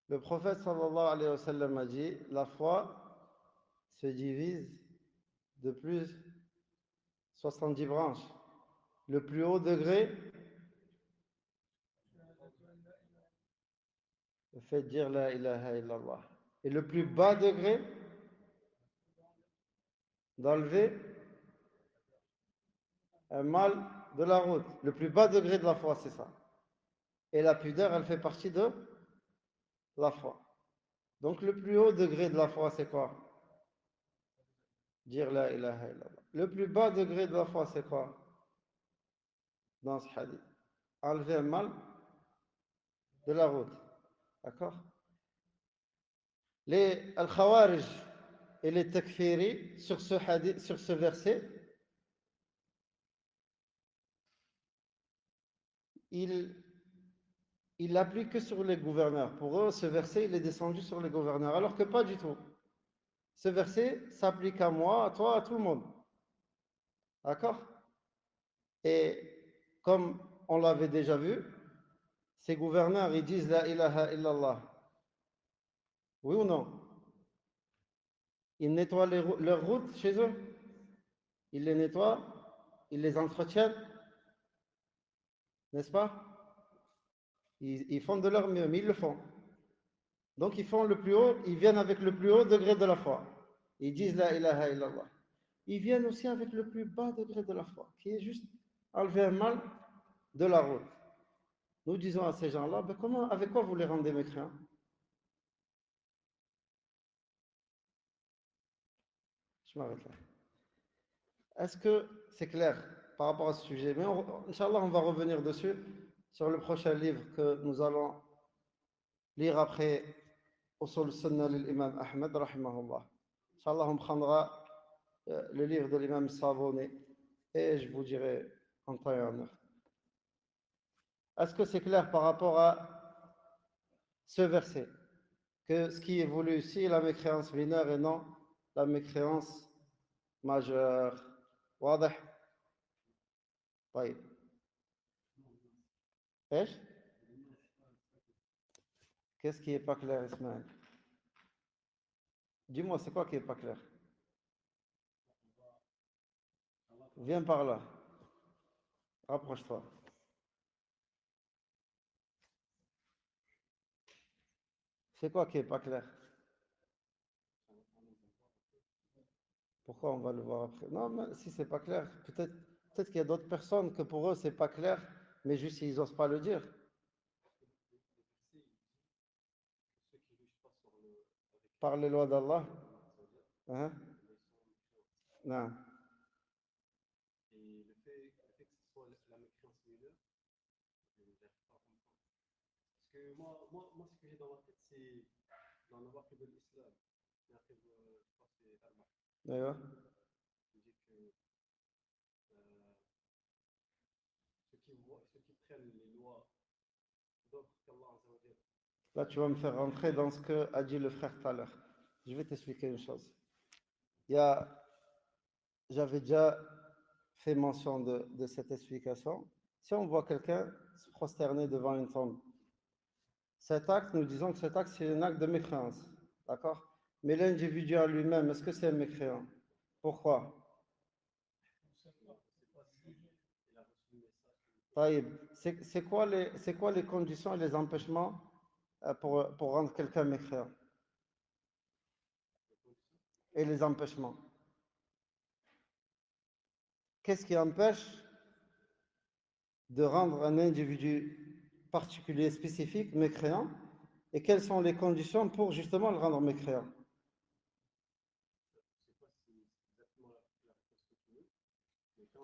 [SPEAKER 1] Le prophète sallallahu alayhi wa sallam a dit, la foi se divise de plus 70 branches. Le plus haut degré, le fait de dire la ilaha illallah. Et le plus bas degré, d'enlever un mal de la route. Le plus bas degré de la foi, c'est ça. Et la pudeur, elle fait partie de la foi. Donc le plus haut degré de la foi, c'est quoi? Dire la ilaha illallah. Le plus bas degré de la foi, c'est quoi? Dans ce hadith. Enlever un mal de la route. D'accord? Les al-Khawarij et les Takfiri, sur ce verset, il l'applique que sur les gouverneurs. Pour eux, ce verset, il est descendu sur les gouverneurs, alors que pas du tout. Ce verset s'applique à moi, à toi, à tout le monde. D'accord? Et comme on l'avait déjà vu, ces gouverneurs, ils disent la ilaha illallah. Oui ou non? Ils nettoient leurs routes chez eux. Ils les nettoient, ils les entretiennent, n'est-ce pas? Ils font de leur mieux, mais ils le font. Donc ils font le plus haut, ils viennent avec le plus haut degré de la foi. Ils disent la ilaha illallah. Ils viennent aussi avec le plus bas degré de la foi, qui est juste enlever un mal de la route. Nous disons à ces gens-là, ben comment, avec quoi vous les rendez mécréants? Je m'arrête là. Est-ce que c'est clair par rapport à ce sujet? Mais Inch'Allah, on va revenir dessus sur le prochain livre que nous allons lire après Usul Sunnah de l'imam Ahmed, rahimahullah. Inch'Allah, on prendra le livre de l'imam Savoni et je vous dirai en temps et en heure. Est-ce que c'est clair par rapport à ce verset? Que ce qui est voulu ici est la mécréance mineure et non la mécréance majeure. واضح؟ طيب. ايش؟ Qu'est-ce qui est pas clair, Ismaël? Dis-moi, c'est quoi qui est pas clair? Viens par là. Rapproche-toi. C'est quoi qui est pas clair? Pourquoi on va le voir après? Non, mais si c'est pas clair, peut-être qu'il y a d'autres personnes que pour eux c'est pas clair, mais juste ils n'osent pas le dire. Par les lois d'Allah. Hein? Non. D'ailleurs. Là, tu vas me faire rentrer dans ce que a dit le frère tout à l'heure. Je vais t'expliquer une chose. J'avais déjà fait mention de cette explication. Si on voit quelqu'un se prosterner devant une tombe, cet acte, nous disons que cet acte, c'est un acte de mécréance. D'accord? Mais l'individu à lui-même, est-ce que c'est un mécréant? Pourquoi? Taïb, c'est quoi les conditions et les empêchements pour rendre quelqu'un mécréant? Et les empêchements. Qu'est-ce qui empêche de rendre un individu particulier, spécifique, mécréant? Et quelles sont les conditions pour justement le rendre mécréant?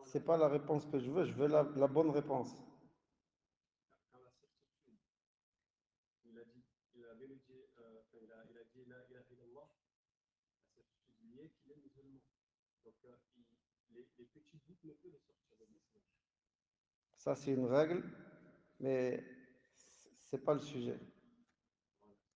[SPEAKER 1] C'est pas la réponse que je veux la bonne réponse. Ça, c'est une règle, mais c'est pas le sujet.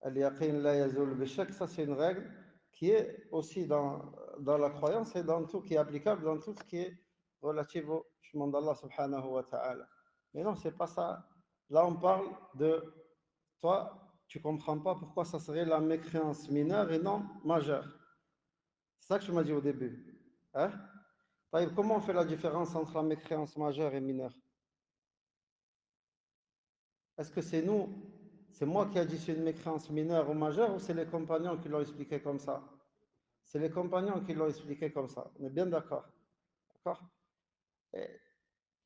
[SPEAKER 1] Al-yaqin la yazul bishak, ça c'est une règle qui est aussi dans la croyance et dans tout qui est applicable, dans tout ce qui est relatif au chemin d'Allah subhanahu wa ta'ala. Mais non, c'est pas ça. Là, on parle de toi, tu comprends pas pourquoi ça serait la mécréance mineure et non majeure. C'est ça que tu m'as dit au début. Hein? Taïb, comment on fait la différence entre la mécréance majeure et mineure? Est-ce que c'est moi qui ai dit c'est une mécréance mineure ou majeure ou c'est les compagnons qui l'ont expliqué comme ça? C'est les compagnons qui l'ont expliqué comme ça. On est bien d'accord. D'accord? Et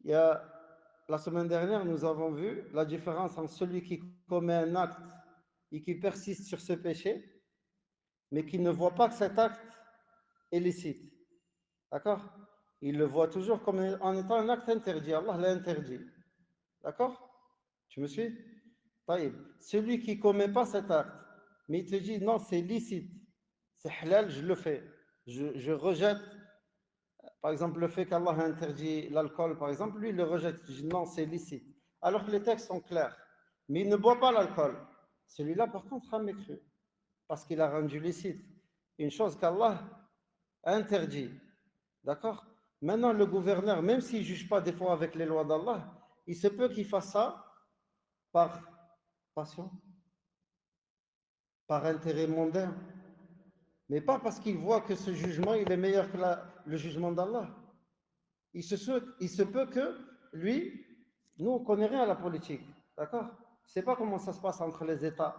[SPEAKER 1] la semaine dernière, nous avons vu la différence entre celui qui commet un acte et qui persiste sur ce péché, mais qui ne voit pas que cet acte est licite. D'accord? Il le voit toujours comme en étant un acte interdit. Allah l'a interdit. D'accord? Tu me suis? Taïb. Celui qui ne commet pas cet acte, mais il te dit non, c'est licite, c'est halal, je le fais. Je rejette, par exemple, le fait qu'Allah a interdit l'alcool, par exemple, lui, il le rejette. Il dit non, c'est licite. alors que les textes sont clairs. Mais il ne boit pas l'alcool. Celui-là, par contre, a mécru, parce qu'il a rendu licite une chose qu'Allah a interdit. D'accord? Maintenant, le gouverneur, même s'il ne juge pas des fois avec les lois d'Allah, il se peut qu'il fasse ça par passion, par intérêt mondain, mais pas parce qu'il voit que ce jugement il est meilleur que le jugement d'Allah. Il se peut que lui, nous on ne connaît rien à la politique, d'accord? Je ne sais pas comment ça se passe entre les États.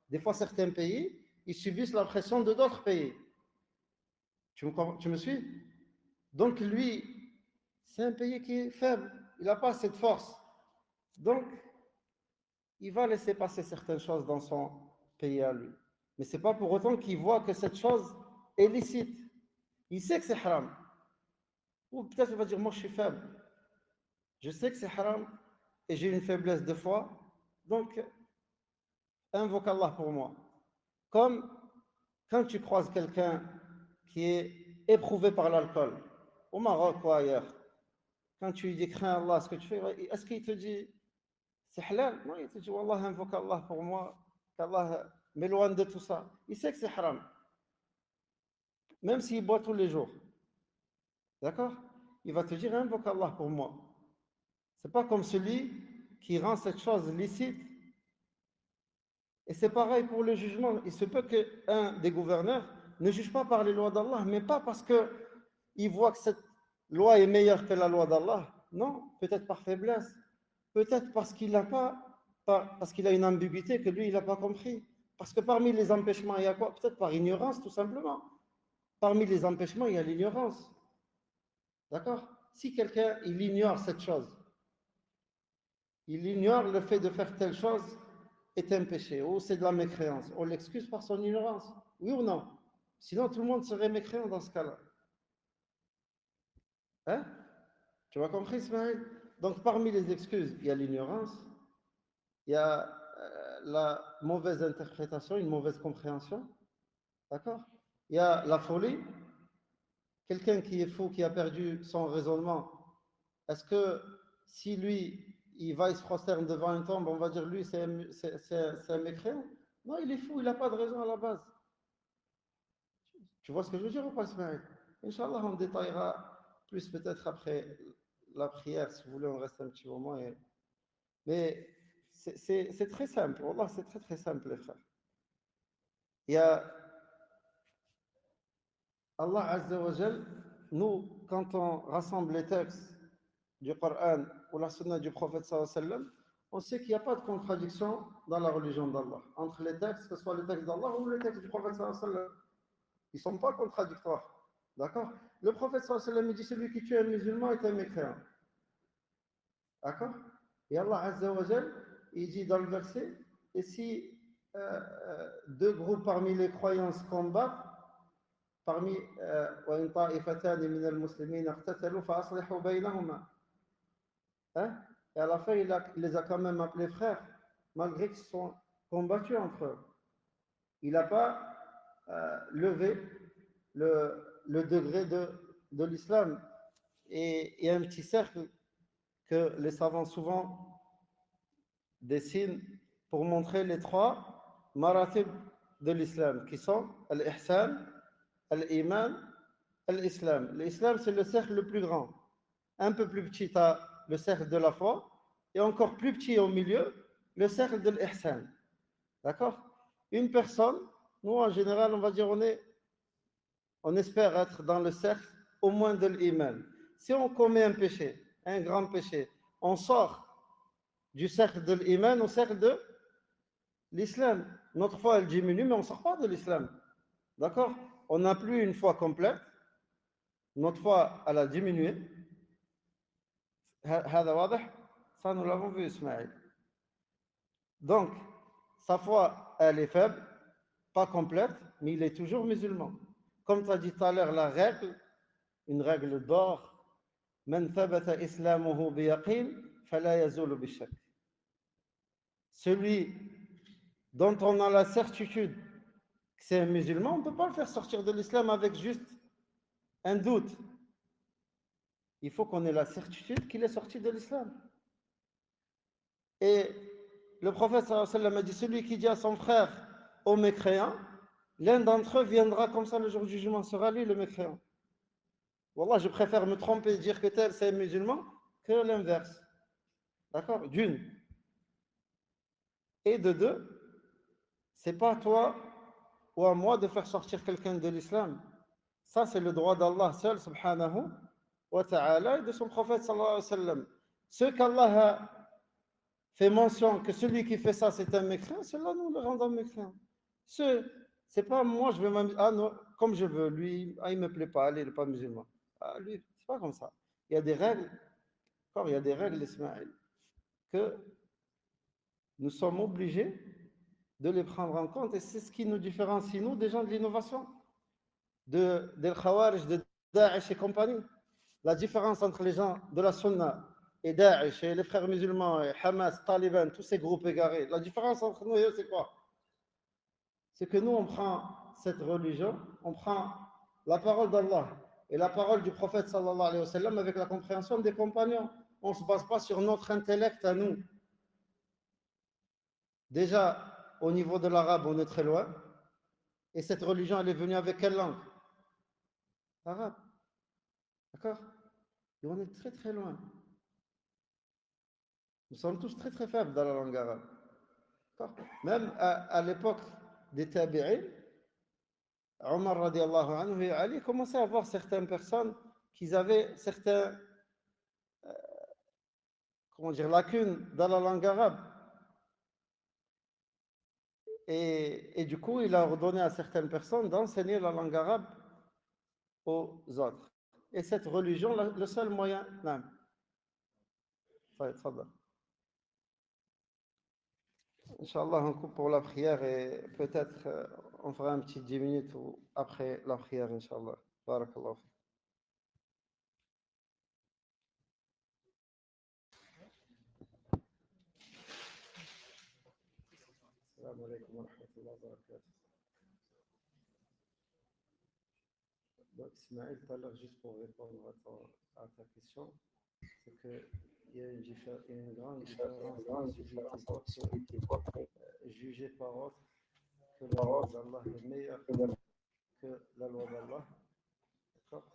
[SPEAKER 1] Des fois, certains pays, ils subissent la pression de d'autres pays. Tu me suis? Donc lui, c'est un pays qui est faible, il n'a pas cette force. Donc, il va laisser passer certaines choses dans son pays à lui. Mais ce n'est pas pour autant qu'il voit que cette chose est licite. Il sait que c'est haram. Ou peut-être il va dire, moi je suis faible. Je sais que c'est haram et j'ai une faiblesse de foi. Donc, invoque Allah pour moi. Comme quand tu croises quelqu'un qui est éprouvé par l'alcool, au Maroc ou ailleurs, quand tu lui dis, crains Allah, ce que tu fais, est-ce qu'il te dit, c'est halal? Non, il te dit, Wallah, invoque Allah pour moi, qu'Allah m'éloigne de tout ça. Il sait que c'est haram, même s'il boit tous les jours. D'accord? Il va te dire, invoque Allah pour moi. C'est pas comme celui qui rend cette chose licite. Et c'est pareil pour le jugement. Il se peut qu'un des gouverneurs ne juge pas par les lois d'Allah, mais pas parce qu'il voit que cette loi est meilleure que la loi d'Allah. Non, peut-être par faiblesse. Peut-être parce qu'il n'a pas, parce qu'il a une ambiguïté que lui, il n'a pas compris. Parce que parmi les empêchements, il y a quoi? Peut-être par ignorance, tout simplement. Parmi les empêchements, il y a l'ignorance. D'accord? Si quelqu'un, il ignore cette chose, il ignore le fait de faire telle chose est un péché, ou c'est de la mécréance, on l'excuse par son ignorance. Oui ou non? Sinon, tout le monde serait mécréant dans ce cas-là. Hein? Tu m'as compris, Ismaël? Donc, parmi les excuses, il y a l'ignorance, il y a la mauvaise interprétation, une mauvaise compréhension. D'accord? Il y a la folie. Quelqu'un qui est fou, qui a perdu son raisonnement, est-ce que si lui, il va, il se prosterne devant une tombe, on va dire lui, c'est un mécréant? Non, il est fou, il n'a pas de raison à la base. Tu vois ce que je veux dire ou pas, Ismaël? Inch'Allah, on détaillera plus peut-être après la prière, si vous voulez, on reste un petit moment. Mais c'est très simple, Wallah, c'est très très simple, les frères. Il y a Allah Azza wa Jal, nous, quand on rassemble les textes du Coran ou la sunna du prophète sallallahu alayhi wa sallam, on sait qu'il n'y a pas de contradiction dans la religion d'Allah, entre les textes, que ce soit les textes d'Allah ou les textes du prophète sallallahu alayhi wa sallam. Ils ne sont pas contradictoires. D'accord? Le prophète sallallahu alayhi wa sallam dit celui qui tue un musulman est un mécréant. D'accord? Et Allah Azza wa Jal, il dit dans le verset, et si deux groupes parmi les croyants se combattent, parmi وإن طائفتان من المسلمين اقتتلوا فأصلحوا بينهما. Hein? Et à la fin, il les a quand même appelés frères, malgré qu'ils sont combattus entre eux. Il n'a pas levé le degré de l'islam. Et un petit cercle que les savants souvent dessinent pour montrer les trois maratib de l'islam, qui sont al-ihsan, al-iman, al-islam. L'islam, c'est le cercle le plus grand. Un peu plus petit, tu as le cercle de la foi, et encore plus petit au milieu, le cercle de l'ihsan. D'accord? Une personne, nous en général, on va dire, on espère être dans le cercle au moins de l'iman. Si on commet un péché, un grand péché, on sort du cercle de l'iman au cercle de l'islam. Notre foi, elle diminue, mais on ne sort pas de l'islam. D'accord? On n'a plus une foi complète. Notre foi, elle a diminué. Ça, nous l'avons vu, Ismaël. Donc, sa foi, elle est faible, pas complète, mais il est toujours musulman. Comme tu as dit tout à l'heure, la règle, une règle d'or, من ثبت إسلامه بيقين فلا يزول بالشك. Celui dont on a la certitude que c'est un musulman, on ne peut pas le faire sortir de l'islam avec juste un doute. Il faut qu'on ait la certitude qu'il est sorti de l'islam. Et le prophète sallallahu alayhi wa sallam a dit, celui qui dit à son frère, au mécréant, l'un d'entre eux viendra comme ça le jour du jugement, sera lui le mécréant. Wallah, je préfère me tromper et dire que tel c'est musulman que l'inverse. D'accord? D'une. Et de deux, c'est pas à toi ou à moi de faire sortir quelqu'un de l'islam. Ça, c'est le droit d'Allah seul, subhanahu wa ta'ala, et de son prophète sallallahu alayhi wa sallam. Ce qu'Allah a fait mention que celui qui fait ça, c'est un mécréant, cela nous le rendons mécréant. C'est pas moi, je vais m'amuser, ah non, comme je veux, lui, ah, il me plaît pas, allez, il n'est pas musulman. Ah, lui, c'est pas comme ça. Il y a des règles, comme il y a des règles, Ismaël, que nous sommes obligés de les prendre en compte, et c'est ce qui nous différencie, nous, des gens de l'innovation, des Khawarij, de Daesh et compagnie. La différence entre les gens de la Sunna et Daesh et les frères musulmans, et Hamas, Taliban, tous ces groupes égarés, la différence entre nous et eux, c'est quoi? C'est que nous, on prend cette religion, on prend la parole d'Allah et la parole du prophète sallallahu alayhi wa sallam avec la compréhension des compagnons. On ne se base pas sur notre intellect à nous. Déjà, au niveau de l'arabe, on est très loin. Et cette religion, elle est venue avec quelle langue? Arabe. D'accord? Et on est très très loin. Nous sommes tous très très faibles dans la langue arabe. Même à l'époque des tabi'in, Omar radiallahu anhu et Ali commençaient à voir certaines personnes qui avaient certaines comment dire, lacunes dans la langue arabe. Et du coup, il a ordonné à certaines personnes d'enseigner la langue arabe aux autres. Et cette religion, le seul moyen... Non. Inch'Allah, on coupe pour la prière et peut-être on fera un petit 10 minutes ou après la prière, Inch'Allah. Barakallahu. Assalamu alaikum wa rahmatullahi wa barakatuh. Donc, Ismaël, tout à l'heure, juste pour répondre à ta question, c'est qu'il y a une grande différence entre celui qui voit que juger par autre que la loi d'Allah est meilleure que la loi d'Allah, d'accord?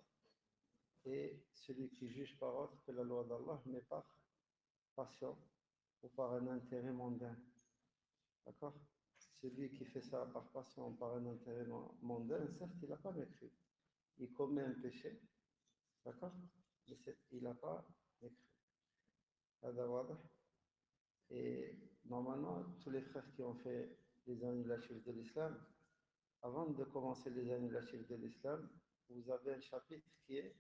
[SPEAKER 1] Et celui qui juge par autre que la loi d'Allah, mais par passion ou par un intérêt mondain, d'accord? Celui qui fait ça par passion ou par un intérêt mondain, certes, il n'a pas mécru. Il commet un péché, d'accord? Mais il n'a pas mécru. Et normalement, tous les frères qui ont fait les annulatifs de l'islam, avant de commencer les annulatifs de l'islam, vous avez un chapitre qui est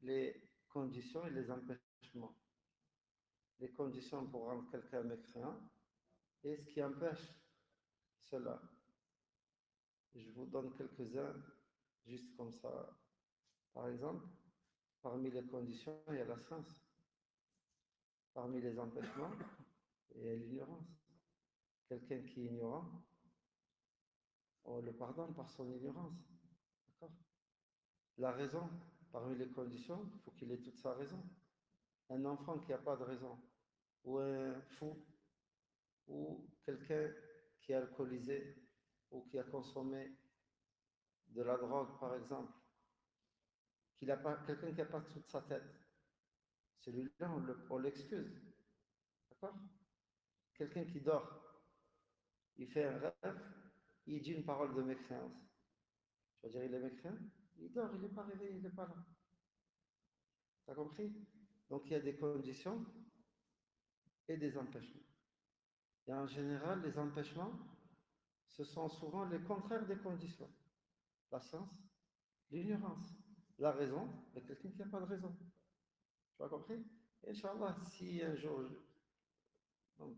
[SPEAKER 1] les conditions et les empêchements. Les conditions pour rendre quelqu'un mécréant et ce qui empêche cela. Je vous donne quelques-uns, juste comme ça. Par exemple, parmi les conditions, il y a la science. Parmi les empêchements, il y a l'ignorance. Quelqu'un qui est ignorant, on le pardonne par son ignorance. D'accord? La raison, parmi les conditions, il faut qu'il ait toute sa raison. Un enfant qui n'a pas de raison, ou un fou, ou quelqu'un qui est alcoolisé, ou qui a consommé de la drogue, par exemple, quelqu'un qui n'a pas toute sa tête, celui-là, on l'excuse. D'accord? Quelqu'un qui dort, il fait un rêve, il dit une parole de mécréance. Tu vas dire, il est mécréant? Il dort, il n'est pas réveillé, il n'est pas là. Tu as compris? Donc il y a des conditions et des empêchements. Et en général, les empêchements, ce sont souvent les contraires des conditions. La science, l'ignorance, la raison, et quelqu'un qui n'a pas de raison. Tu as compris? Inch'Allah, donc,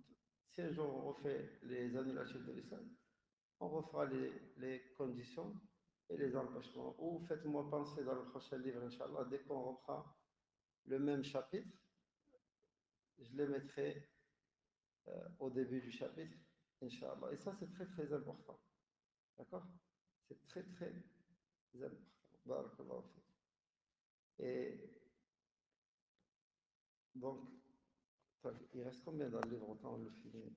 [SPEAKER 1] si un jour on refait les annulations de l'islam, on refera les conditions et les empêchements. Ou faites-moi penser dans le prochain livre, Inch'Allah, dès qu'on reprend le même chapitre, je les mettrai au début du chapitre, Inch'Allah. Et ça, c'est très très important. D'accord? C'est très très important. Barakallahu fiik. Et donc, Il reste combien dans le livre? Autant le finir.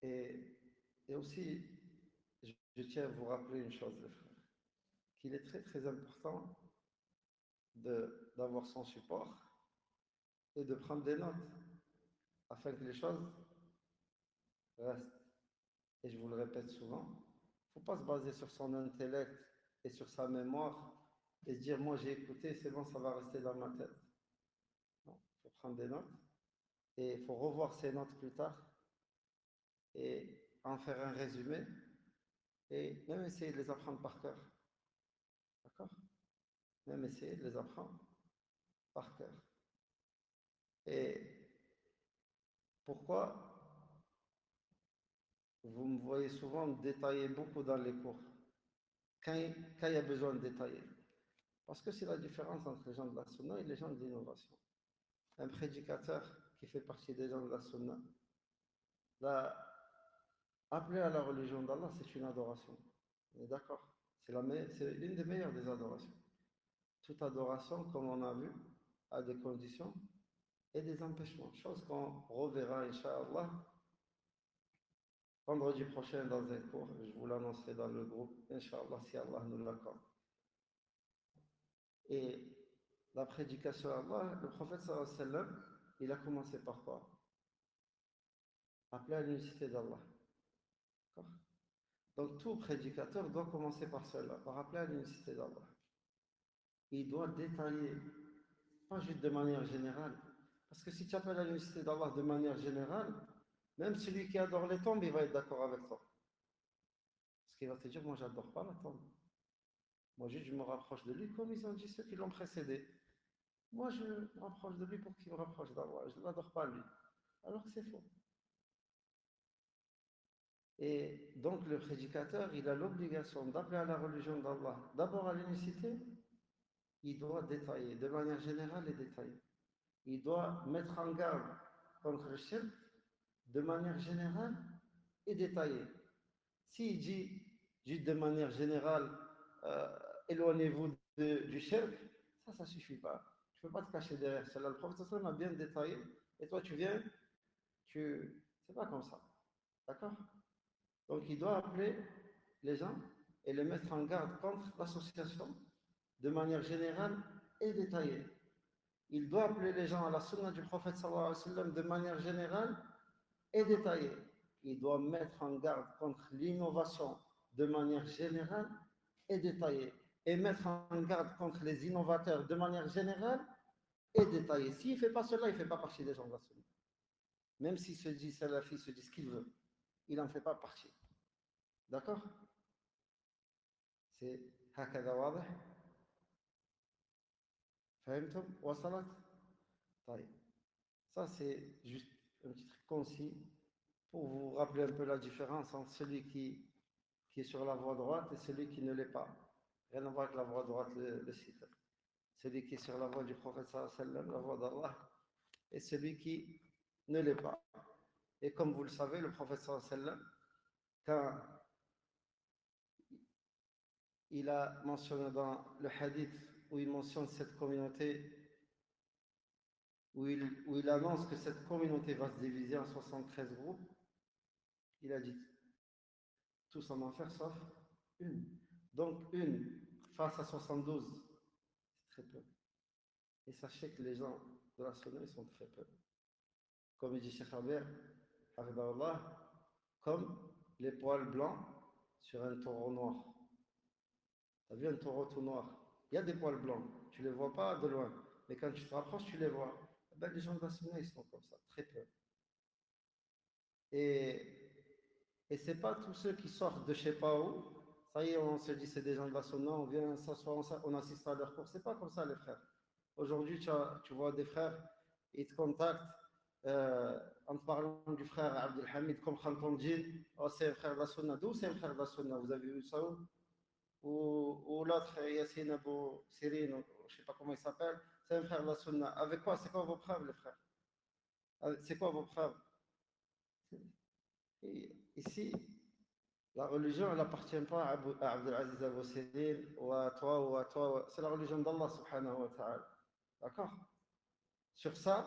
[SPEAKER 1] Et aussi, je tiens à vous rappeler une chose, les frères, qu'il est très très important d'avoir son support et de prendre des notes afin que les choses restent. Et je vous le répète souvent, il ne faut pas se baser sur son intellect et sur sa mémoire et se dire, moi j'ai écouté, c'est bon, ça va rester dans ma tête. Non, il faut prendre des notes et il faut revoir ces notes plus tard et en faire un résumé et même essayer de les apprendre par cœur. D'accord? Même essayer de les apprendre par cœur. Et pourquoi vous me voyez souvent détailler beaucoup dans les cours quand il y a besoin de détailler? Parce que c'est la différence entre les gens de la sunna et les gens de l'innovation. Un prédicateur qui fait partie des gens de la sunna, là, appeler à la religion d'Allah, c'est une adoration. On est d'accord? C'est l'une des meilleures des adorations. Toute adoration, comme on a vu, a des conditions et des empêchements. Chose qu'on reverra, Inch'Allah, vendredi prochain dans un cours. Je vous l'annoncerai dans le groupe, Inch'Allah, si Allah nous l'accorde. Et la prédication à Allah, le prophète sallallahu alayhi wa sallam, il a commencé par quoi? Appeler à l'unicité d'Allah. Donc tout prédicateur doit commencer par cela, par appeler à l'unicité d'Allah. Il doit détailler, pas juste de manière générale. Parce que si tu appelles à l'unicité d'Allah de manière générale, même celui qui adore les tombes, il va être d'accord avec toi. Parce qu'il va te dire, moi j'adore pas la tombe. Moi juste je me rapproche de lui comme ils ont dit ceux qui l'ont précédé. Moi je me rapproche de lui pour qu'il me rapproche d'Allah. Je ne l'adore pas lui. Alors que c'est faux. Et donc le prédicateur, il a l'obligation d'appeler à la religion d'Allah. D'abord à l'unicité, il doit détailler, de manière générale et détaillée. Il doit mettre en garde contre le shirk de manière générale et détaillée. S'il dit juste de manière générale, euh, éloignez-vous du shirk, ça ne suffit pas. Tu ne peux pas te cacher derrière cela. Le prophète a bien détaillé et toi tu viens, c'est pas comme ça. D'accord? Donc il doit appeler les gens et les mettre en garde contre l'association de manière générale et détaillée. Il doit appeler les gens à la sunna du prophète sallallahu alayhi wa sallam de manière générale et détaillée. Il doit mettre en garde contre l'innovation de manière générale et détaillée. Et mettre en garde contre les innovateurs de manière générale et détaillée. S'il ne fait pas cela, il ne fait pas partie des gens de la sunna. Même s'il se dit salafi, il se dit ce qu'il veut, il n'en fait pas partie. D'accord? C'est هكذا واضح؟ فهمتم؟ وصلت؟ طيب. Ça, c'est juste un petit truc concis pour vous rappeler un peu la différence entre celui qui est sur la voie droite et celui qui ne l'est pas. Rien à voir avec la voie droite, le site. Celui qui est sur la voie du prophète sallallahu alayhi wa sallam, la voie d'Allah, et celui qui ne l'est pas. Et comme vous le savez, le prophète sallallahu alayhi wa sallam, quand il a mentionné dans le hadith où il mentionne cette communauté, où il annonce que cette communauté va se diviser en 73 groupes, il a dit tous en enfer sauf une. Donc une face à 72, c'est très peu. Et sachez que les gens de la sunna, ils sont très peu. Comme il dit Cheikh Haber, comme les poils blancs sur un taureau noir. Tu as vu un taureau tout noir? Il y a des poils blancs, tu ne les vois pas de loin, mais quand tu te rapproches, tu les vois. Eh ben, les gens de la sunna, ils sont comme ça, très peu. Et ce n'est pas tous ceux qui sortent de je ne sais pas où, ça y est, on se dit c'est des gens de la sunna, on vient s'asseoir, on assiste à leur cours. Ce n'est pas comme ça, les frères. Aujourd'hui, tu vois des frères, ils te contactent en te parlant du frère Abdelhamid comme Khanton Djin. Oh, c'est un frère de la sunna. D'où c'est un frère de la sunna? Vous avez vu ça où? Ou l'autre, Yassine Abou Sirin, je ne sais pas comment il s'appelle, c'est un frère de la sunna. Avec quoi? C'est quoi vos preuves, les frères? C'est quoi vos preuves? Et ici, la religion, elle n'appartient pas à Abdelaziz Abou Céline ou à toi ou à toi. C'est la religion d'Allah subhanahu wa ta'ala. D'accord? Sur ça,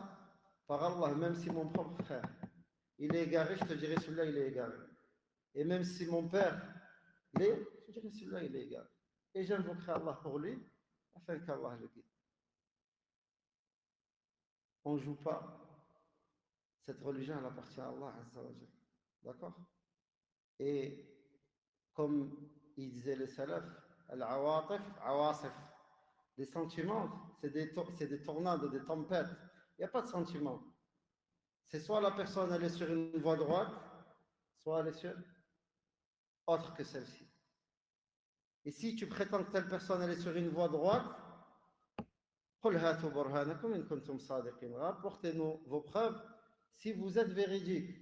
[SPEAKER 1] par Allah, même si mon propre frère, il est égaré, je te dirai celui-là, il est égaré. Et même si mon père l'est, je te dirai celui-là, il est égaré. Et j'invoquerai Allah pour lui, afin qu'Allah le guide. On ne joue pas. Cette religion, elle appartient à Allah Azza wa Jal. D'accord? Et comme il disait les salafs, al-awatif, awasif. Les sentiments, c'est des tornades, des tempêtes. Il n'y a pas de sentiments. C'est soit la personne elle est sur une voie droite, soit elle est sur autre que celle-ci. Et si tu prétends que telle personne elle est sur une voie droite, rapportez-nous vos preuves si vous êtes véridique.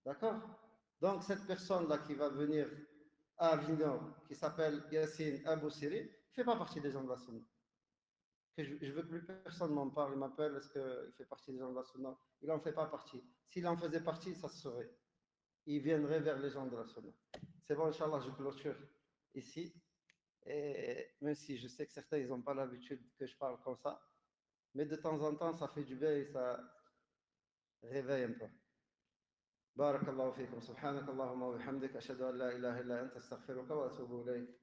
[SPEAKER 1] D'accord? Donc cette personne-là qui va venir à Avignon, qui s'appelle Yassine Abou Siri, il ne fait pas partie des gens de la Sunna. Je veux que plus personne m'en parle, il m'appelle, est-ce qu'il fait partie des gens de la Sunna? Il n'en fait pas partie. S'il en faisait partie, ça se saurait. Il viendrait vers les gens de la Sunna. C'est bon, Inch'Allah, je clôture ici. Et même si je sais que certains, ils n'ont pas l'habitude que je parle comme ça, mais de temps en temps, ça fait du bien et ça réveille un peu. بارك الله فيكم سبحانك اللهم وبحمدك أشهد أن لا إله إلا أنت أستغفرك وأتوب إليك